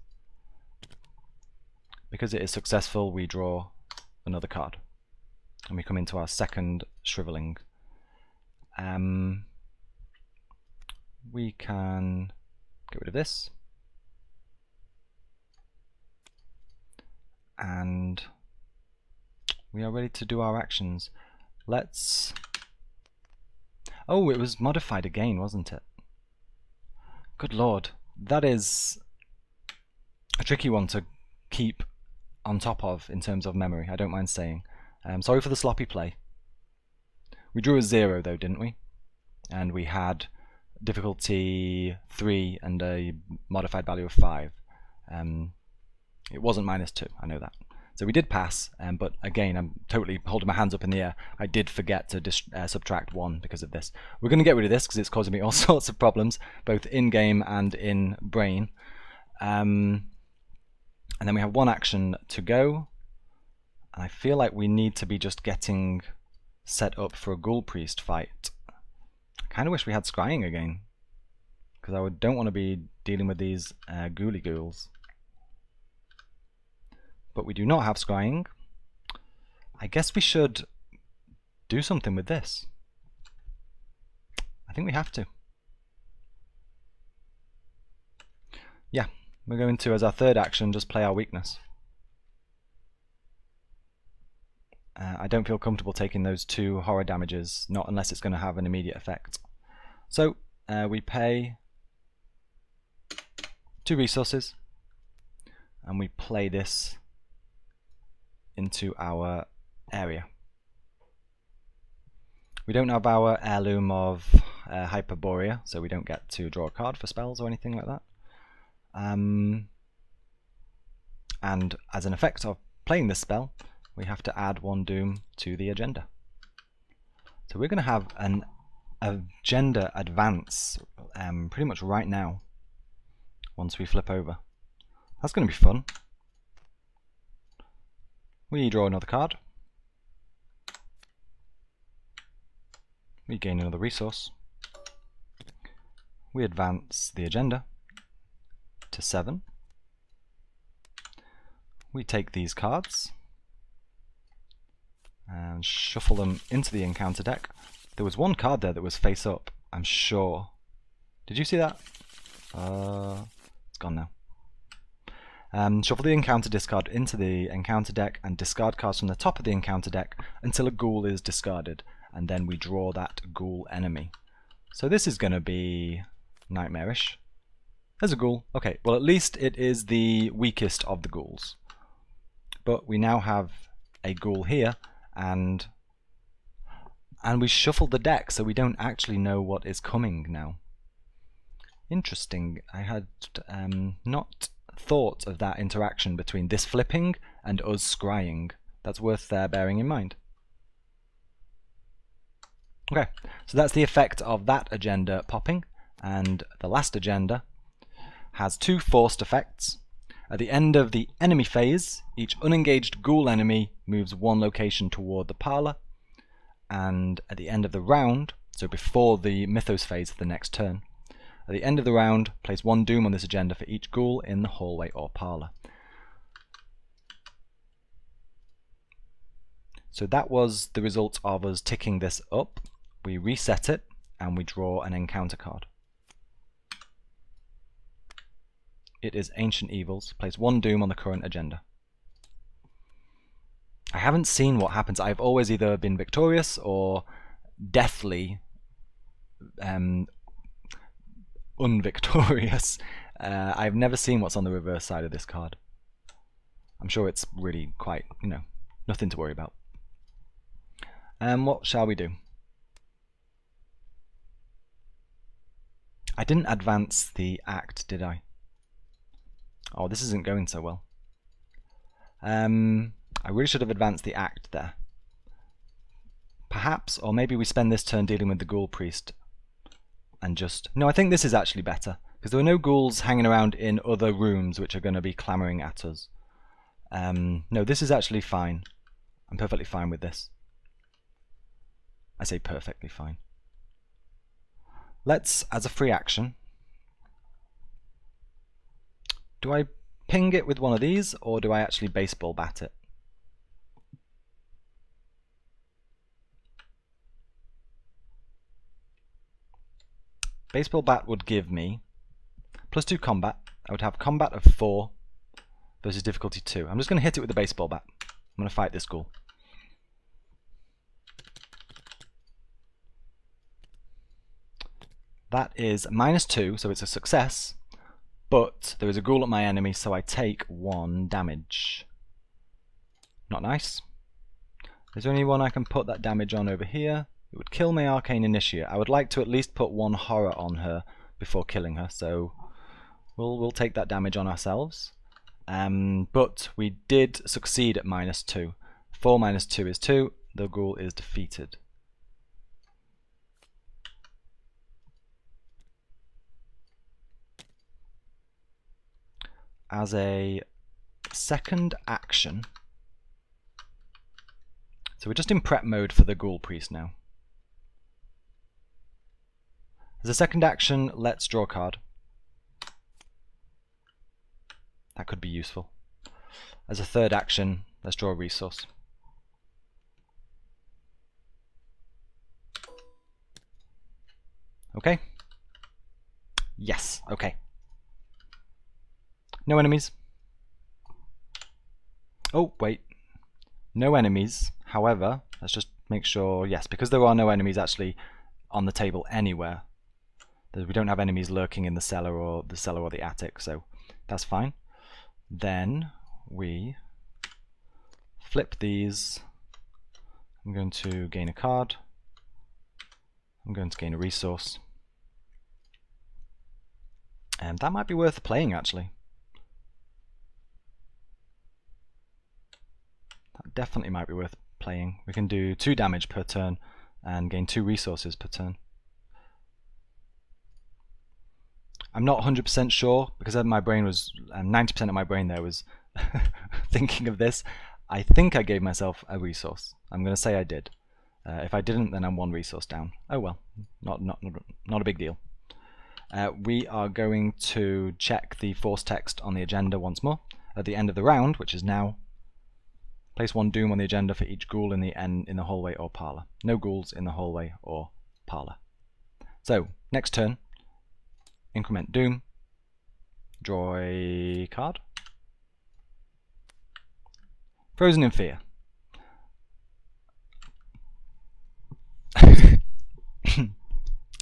Speaker 1: Because it is successful, we draw another card. And we come into our second shriveling. We can get rid of this. And we are ready to do our actions. Let's... Oh, it was modified again, wasn't it? Good lord, that is a tricky one to keep on top of in terms of memory, I don't mind saying. Sorry for the sloppy play. We drew a 0 though, didn't we? And we had difficulty 3 and a modified value of 5. It wasn't -2, I know that. So we did pass, but again, I'm totally holding my hands up in the air. I did forget to subtract 1 because of this. We're going to get rid of this because it's causing me all sorts of problems, both in-game and in brain. And then we have one action to go. And I feel like we need to be just getting set up for a ghoul priest fight. I kind of wish we had scrying again, because I don't want to be dealing with these ghouly ghouls. But we do not have scrying. I guess we should do something with this. I think we have to. Yeah, we're going to, as our third action, just play our weakness. I don't feel comfortable taking those 2 horror damages, not unless it's going to have an immediate effect. So we pay 2 resources, and we play this into our area. We don't have our heirloom of Hyperborea, so we don't get to draw a card for spells or anything like that. And as an effect of playing this spell, we have to add 1 doom to the agenda. So we're going to have an agenda advance pretty much right now once we flip over. That's going to be fun. We draw another card. We gain another resource. We advance the agenda to 7. We take these cards and shuffle them into the encounter deck. There was 1 card there that was face up, I'm sure. Did you see that? It's gone now. Shuffle the encounter discard into the encounter deck and discard cards from the top of the encounter deck until a ghoul is discarded, and then we draw that ghoul enemy. So this is going to be nightmarish. There's a ghoul. Okay, well at least it is the weakest of the ghouls. But we now have a ghoul here, and we shuffled the deck, so we don't actually know what is coming now. Interesting. I had not thought of that interaction between this flipping and us scrying. That's worth bearing in mind. Okay, so that's the effect of that agenda popping, and the last agenda has 2 forced effects. At the end of the enemy phase, each unengaged ghoul enemy moves 1 location toward the parlor, and at the end of the round, so before the mythos phase of the next turn, at the end of the round, place 1 doom on this agenda for each ghoul in the hallway or parlor. So that was the result of us ticking this up. We reset it, and we draw an encounter card. It is Ancient Evils. Place 1 doom on the current agenda. I haven't seen what happens. I've always either been victorious or deathly unvictorious. I've never seen what's on the reverse side of this card. I'm sure it's really quite, nothing to worry about. What shall we do? I didn't advance the act, did I? Oh, this isn't going so well. I really should have advanced the act there. Perhaps, or maybe we spend this turn dealing with the ghoul priest and just... No, I think this is actually better, because there are no ghouls hanging around in other rooms which are going to be clamouring at us. No, this is actually fine. I'm perfectly fine with this. I say perfectly fine. Let's, as a free action, do I ping it with one of these, or do I actually baseball bat it? Baseball bat would give me +2 combat. I would have combat of 4 versus difficulty 2. I'm just going to hit it with the baseball bat. I'm going to fight this ghoul. That is -2, so it's a success, but there is a ghoul at my enemy, so I take 1 damage. Not nice. Is there anyone I can put that damage on over here? It would kill my Arcane Initiate. I would like to at least put 1 horror on her before killing her, so we'll take that damage on ourselves. But we did succeed at -2. 4 minus 2 is 2. The ghoul is defeated. As a second action, so we're just in prep mode for the Ghoul Priest now. As a second action, let's draw a card. That could be useful. As a third action, let's draw a resource. Okay? Yes, okay. No enemies. Oh, wait. No enemies. However, let's just make sure, yes, because there are no enemies actually on the table anywhere. We don't have enemies lurking in the cellar or the attic, so that's fine. Then we flip these. I'm going to gain a card. I'm going to gain a resource. And that might be worth playing, actually. That definitely might be worth playing. We can do 2 damage per turn and gain 2 resources per turn. I'm not 100% sure, because my brain was 90% of my brain there was thinking of this. I think I gave myself a resource. I'm going to say I did. If I didn't, then I'm 1 resource down. Oh well, not a big deal. We are going to check the force text on the agenda once more at the end of the round, which is now. Place 1 doom on the agenda for each ghoul in the hallway or parlour. No ghouls in the hallway or parlour. So next turn, increment doom. Draw a card. Frozen in Fear.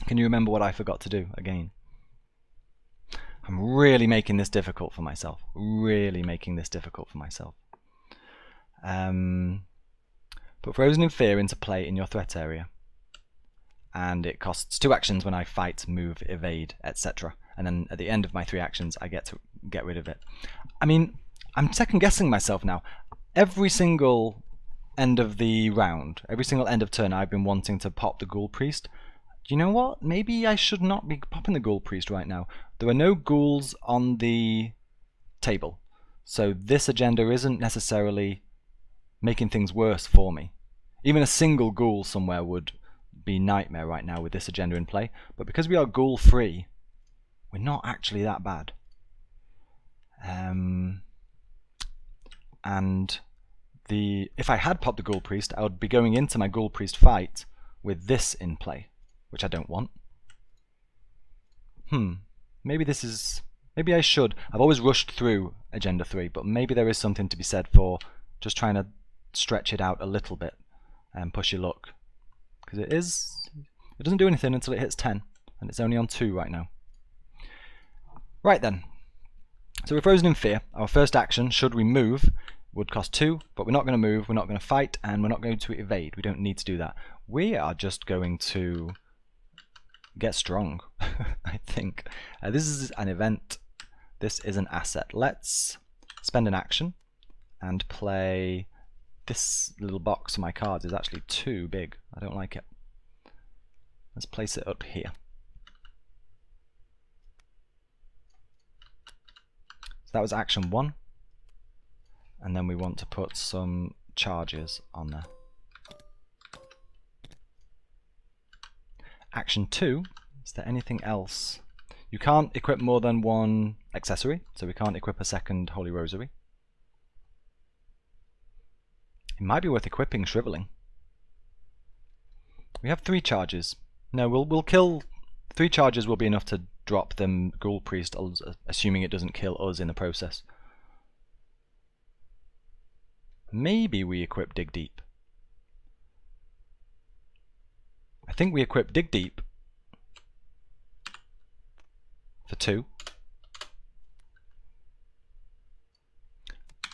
Speaker 1: Can you remember what I forgot to do again? I'm really making this difficult for myself. Really making this difficult for myself. Put Frozen in Fear into play in your threat area. And it costs 2 actions when I fight, move, evade, etc. And then at the end of my 3 actions, I get to get rid of it. I mean, I'm second guessing myself now. Every single end of the round, every single end of turn, I've been wanting to pop the Ghoul Priest. Do you know what? Maybe I should not be popping the Ghoul Priest right now. There are no ghouls on the table, so this agenda isn't necessarily making things worse for me. Even a single ghoul somewhere would be nightmare right now with this agenda in play, but because we are ghoul free, we're not actually that bad. And if I had popped the Ghoul Priest, I would be going into my Ghoul Priest fight with this in play, which I don't want. Maybe I should. I've always rushed through Agenda 3, but maybe there is something to be said for just trying to stretch it out a little bit and push your luck. Because it doesn't do anything until it hits 10, and it's only on 2 right now. Right then. So we're Frozen in Fear. Our first action, should we move, would cost 2, but we're not going to move, we're not going to fight, and we're not going to evade. We don't need to do that. We are just going to get strong, I think. This is an event. This is an asset. Let's spend an action and play. This little box for my cards is actually too big. I don't like it. Let's place it up here. So that was action 1. And then we want to put some charges on there. Action 2, is there anything else? You can't equip more than 1 accessory, so we can't equip a second Holy Rosary. It might be worth equipping Shriveling. We have 3 charges. No, we'll kill 3 charges will be enough to drop them Ghoul Priest, assuming it doesn't kill us in the process. Maybe we equip Dig Deep. I think we equip Dig Deep, for 2.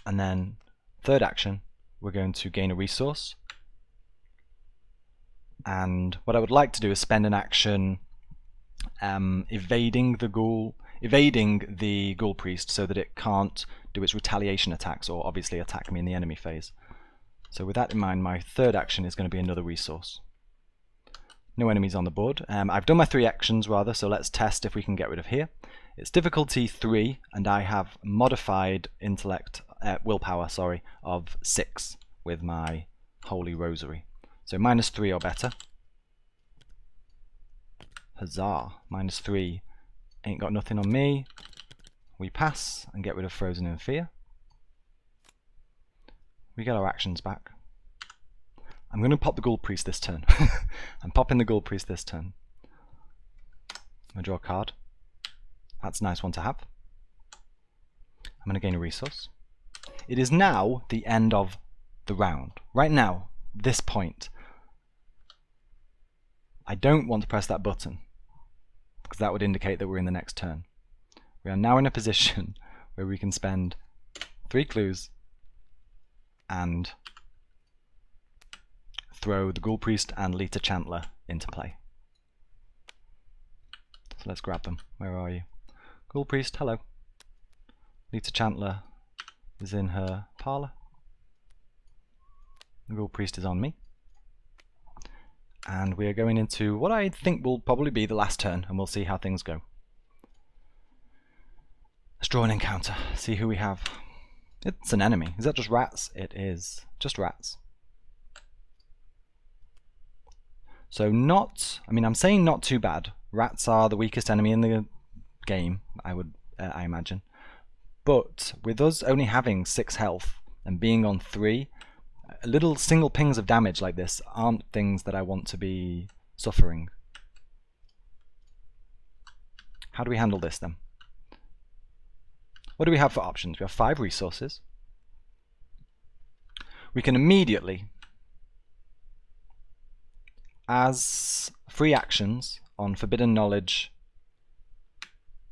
Speaker 1: And then third action, we're going to gain a resource. And what I would like to do is spend an action evading the ghoul priest so that it can't do its retaliation attacks or obviously attack me in the enemy phase. So with that in mind, my third action is going to be another resource. No enemies on the board. I've done my 3 actions rather, so let's test if we can get rid of here. It's difficulty 3, and I have modified willpower of 6 with my Holy Rosary. So -3 or better. Huzzah! -3 ain't got nothing on me. We pass and get rid of Frozen in Fear. We get our actions back. I'm going to pop the Ghoul Priest this turn. I'm popping the Ghoul Priest this turn. I'm going to draw a card. That's a nice one to have. I'm going to gain a resource. It is now the end of the round. Right now, this point, I don't want to press that button because that would indicate that we're in the next turn. We are now in a position where we can spend 3 clues and throw the Ghoul Priest and Lita Chandler into play. So let's grab them. Where are you? Ghoul Priest, hello. Lita Chandler is in her parlour. The Ghoul Priest is on me. And we are going into what I think will probably be the last turn, and we'll see how things go. Let's draw an encounter, see who we have. It's an enemy. Is that just rats? It is just rats. So I'm saying not too bad. Rats are the weakest enemy in the game, I imagine. But with us only having 6 health and being on 3, little single pings of damage like this aren't things that I want to be suffering. How do we handle this then? What do we have for options? We have 5 resources. We can immediately, as free actions on Forbidden Knowledge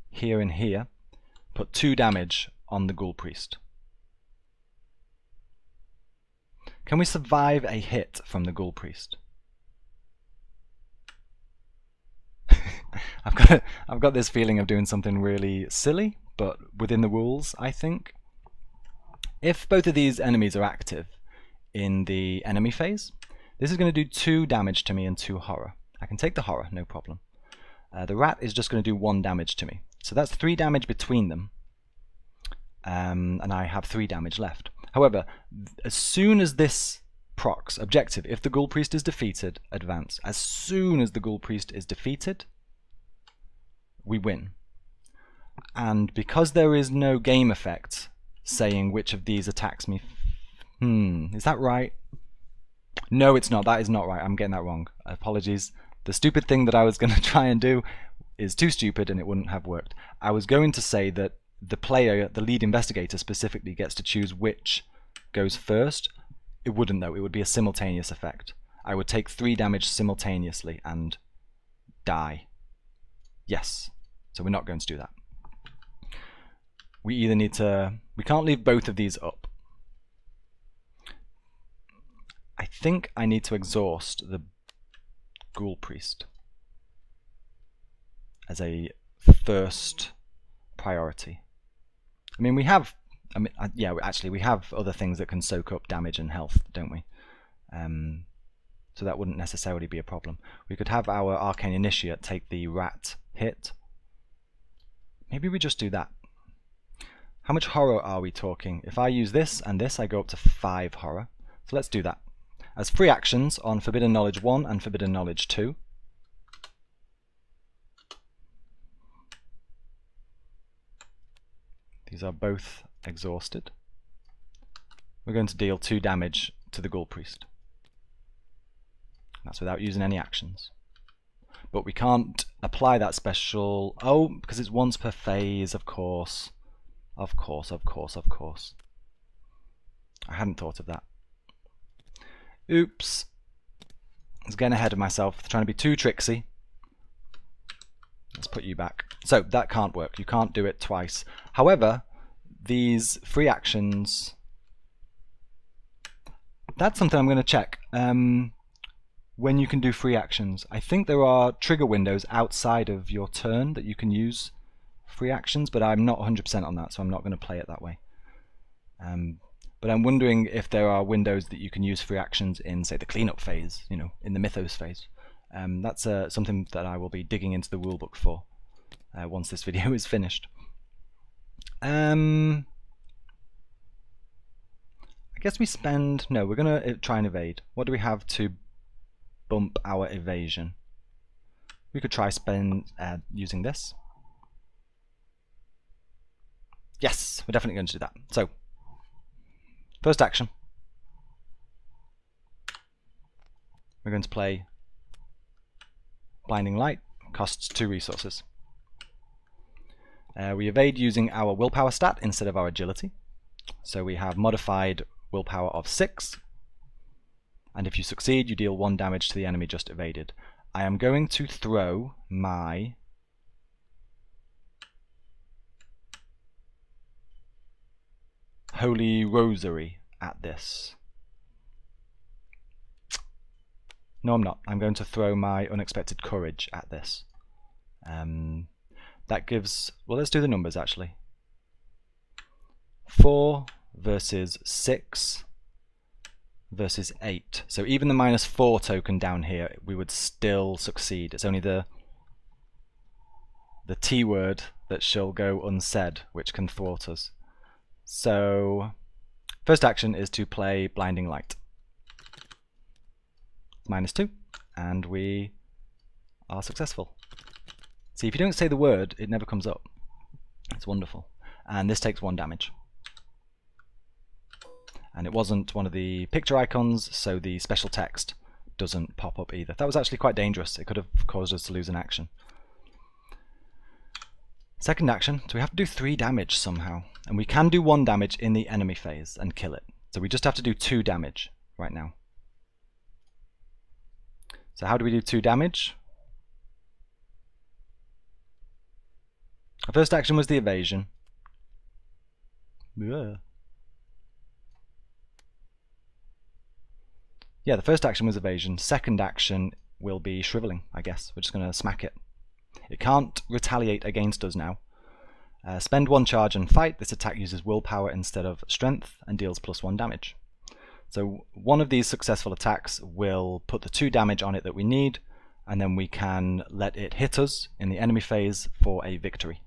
Speaker 1: here and here, put 2 damage on the Ghoul Priest. Can we survive a hit from the Ghoul Priest? I've got this feeling of doing something really silly, but within the rules, I think. If both of these enemies are active in the enemy phase, this is going to do 2 damage to me and 2 horror. I can take the horror, no problem. The rat is just going to do 1 damage to me. So that's 3 damage between them. And I have 3 damage left. However, as soon as this procs objective, if the Ghoul Priest is defeated, advance. As soon as the Ghoul Priest is defeated, we win. And because there is no game effect saying which of these attacks me, is that right? No, it's not. That is not right. I'm getting that wrong. Apologies. The stupid thing that I was going to try and do is too stupid and it wouldn't have worked. I was going to say that the player, the lead investigator specifically, gets to choose which goes first. It wouldn't though. It would be a simultaneous effect. I would take 3 damage simultaneously and die. Yes. So we're not going to do that. We either need to... We can't leave both of these up. I think I need to exhaust the Ghoul Priest as a first priority. I mean, we have... yeah, actually, we have other things that can soak up damage and health, don't we? So that wouldn't necessarily be a problem. We could have our Arcane Initiate take the rat hit. Maybe we just do that. How much horror are we talking? If I use this and this, I go up to 5 horror. So let's do that. As free actions on Forbidden Knowledge 1 and Forbidden Knowledge 2. These are both exhausted. We're going to deal 2 damage to the Ghoul Priest. That's without using any actions. But we can't apply that special... Oh, because it's once per phase, of course. Of course, of course, of course. I hadn't thought of that. Oops. I was getting ahead of myself, trying to be too tricksy. Let's put you back. So that can't work. You can't do it twice. However, these free actions, that's something I'm going to check. When you can do free actions, I think there are trigger windows outside of your turn that you can use free actions, but I'm not 100% on that, so I'm not going to play it that way. But I'm wondering if there are windows that you can use free actions in, say, the cleanup phase, you know, in the Mythos phase. That's something that I will be digging into the rulebook for once this video is finished. I guess we spend... No, we're going to try and evade. What do we have to bump our evasion? We could try using this. Yes, we're definitely going to do that. So, first action. We're going to play Blinding Light, costs 2 resources. We evade using our willpower stat instead of our agility. So we have modified willpower of 6. And if you succeed, you deal 1 damage to the enemy just evaded. I am going to throw my Holy Rosary at this. No, I'm not. I'm going to throw my Unexpected Courage at this. That gives... Well, let's do the numbers, actually. 4 versus 6 versus 8. So even the -4 token down here, we would still succeed. It's only the T word that shall go unsaid, which can thwart us. So, first action is to play Blinding Light. -2, and we are successful. See, if you don't say the word, it never comes up. It's wonderful. And this takes 1 damage. And it wasn't one of the picture icons, so the special text doesn't pop up either. That was actually quite dangerous. It could have caused us to lose an action. Second action, so we have to do 3 damage somehow. And we can do 1 damage in the enemy phase and kill it. So we just have to do 2 damage right now. So how do we do 2 damage? Our first action was the evasion. Yeah, the first action was evasion. Second action will be shriveling, I guess. We're just going to smack it. It can't retaliate against us now. Spend 1 charge and fight. This attack uses willpower instead of strength and deals +1 damage. So one of these successful attacks will put the 2 damage on it that we need, and then we can let it hit us in the enemy phase for a victory.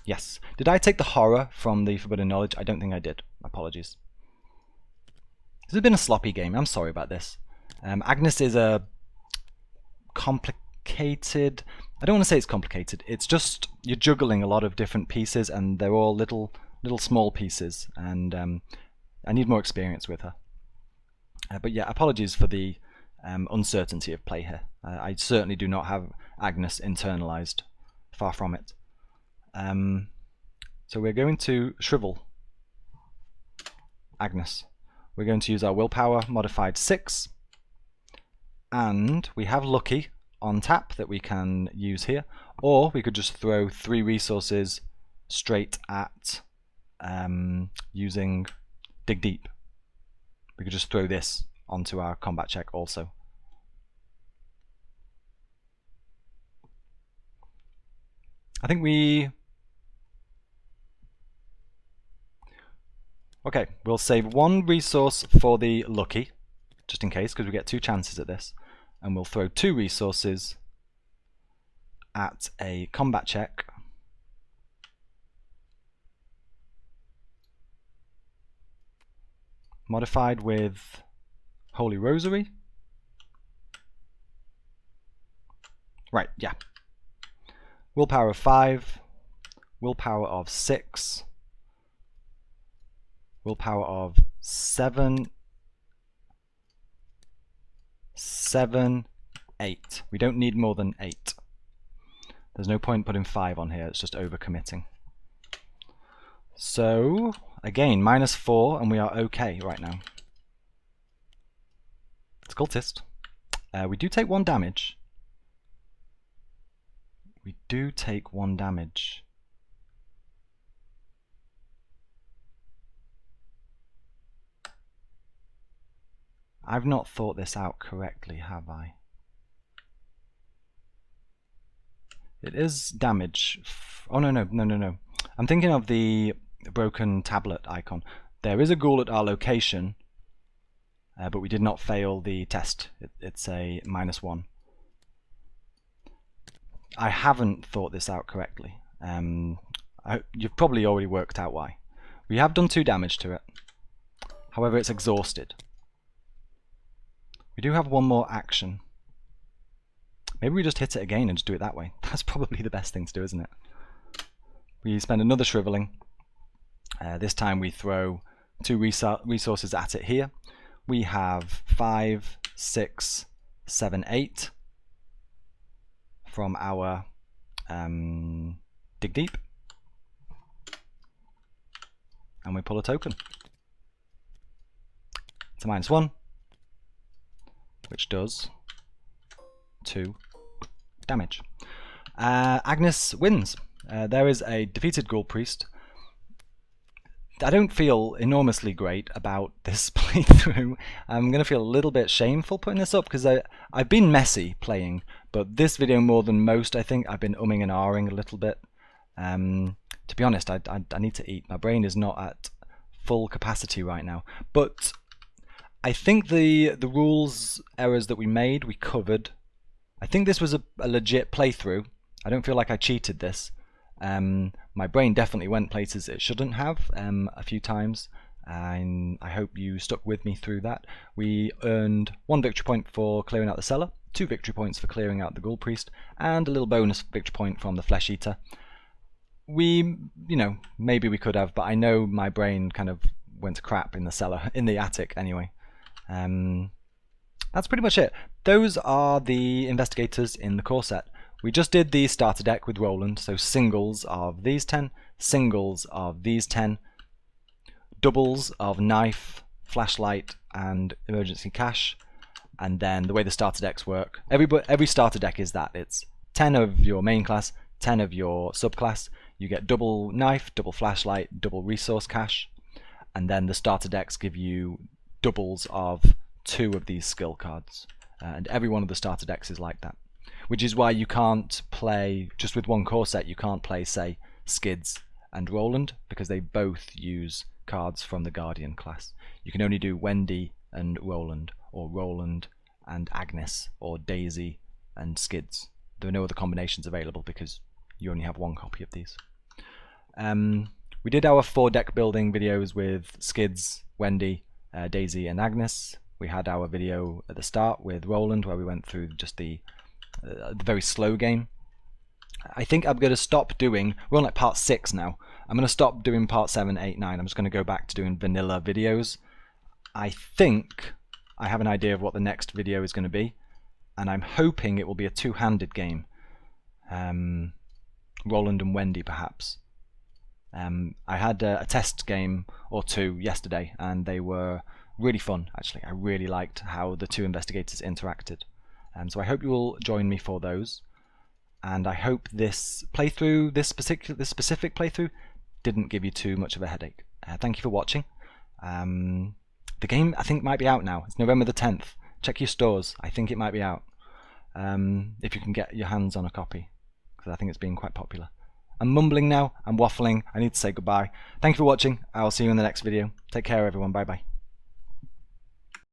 Speaker 1: Yes. Did I take the horror from the Forbidden Knowledge? I don't think I did. Apologies. This has been a sloppy game. I'm sorry about this. Agnes is a complicated... I don't want to say it's complicated. It's just you're juggling a lot of different pieces, and they're all little small pieces, and I need more experience with her. But yeah, apologies for the uncertainty of play here. I certainly do not have Agnes internalized. Far from it. So we're going to shrivel Agnes. We're going to use our willpower modified 6, and we have lucky on tap that we can use here, or we could just throw 3 resources straight at using dig deep. We could just throw this onto our combat check also. I think we... Okay, we'll save 1 resource for the lucky, just in case, because we get 2 chances at this. And we'll throw 2 resources at a combat check. Modified with Holy Rosary. Right, yeah. Willpower of 5, willpower of 6, willpower of 7, 8. We don't need more than 8. There's no point putting 5 on here, it's just overcommitting. So, again, -4, and we are okay right now. It's cultist. We do take 1 damage. We do take 1 damage. I've not thought this out correctly, have I? It is damage. Oh, no. I'm thinking of the broken tablet icon. There is a ghoul at our location, but we did not fail the test. It's a -1. I haven't thought this out correctly. You've probably already worked out why. We have done 2 damage to it. However, it's exhausted. We do have 1 more action. Maybe we just hit it again and just do it that way. That's probably the best thing to do, isn't it? We spend another shriveling. This time we throw 2 resources at it here. We have 5, 6, 7, 8 from our dig deep. And we pull a token. It's a -1, which does 2 damage. Agnes wins. There is a defeated ghoul priest. I don't feel enormously great about this playthrough. I'm going to feel a little bit shameful putting this up because I've been messy playing, but this video more than most, I think, I've been umming and ahhing a little bit. To be honest, I need to eat. My brain is not at full capacity right now. But I think the rules errors that we made, we covered. I think this was a legit playthrough. I don't feel like I cheated this. My brain definitely went places it shouldn't have a few times, and I hope you stuck with me through that. We earned 1 victory point for clearing out the cellar, 2 victory points for clearing out the ghoul priest, and a little bonus victory point from the flesh eater. We, maybe we could have, but I know my brain kind of went to crap in the cellar, in the attic anyway. That's pretty much it. Those are the investigators in the core set. We just did the starter deck with Roland, so singles of these 10, singles of these 10, doubles of knife, flashlight, and emergency cash. And then the way the starter decks work, every starter deck is that. It's 10 of your main class, 10 of your subclass. You get double knife, double flashlight, double resource cache. And then the starter decks give you doubles of 2 of these skill cards. And every one of the starter decks is like that. Which is why you can't play, just with 1 core set, you can't play, say, Skids and Roland, because they both use cards from the Guardian class. You can only do Wendy and Roland, or Roland and Agnes, or Daisy and Skids. There are no other combinations available because you only have 1 copy of these. We did our 4 deck building videos with Skids, Wendy, Daisy and Agnes. We had our video at the start with Roland where we went through just the very slow game. I think I'm going to stop doing, we're on like part 6 now, I'm going to stop doing part 7, 8, 9, I'm just going to go back to doing vanilla videos. I think I have an idea of what the next video is going to be, and I'm hoping it will be a 2-handed game. Roland and Wendy perhaps. I had a test game or 2 yesterday and they were really fun actually. I really liked how the 2 investigators interacted. So I hope you will join me for those, and I hope this playthrough, this specific playthrough, didn't give you too much of a headache. Thank you for watching. The game I think might be out now. It's November the 10th. Check your stores. I think it might be out. If you can get your hands on a copy, because I think it's been quite popular. I'm mumbling now. I'm waffling. I need to say goodbye. Thank you for watching. I'll see you in the next video. Take care, everyone. Bye bye.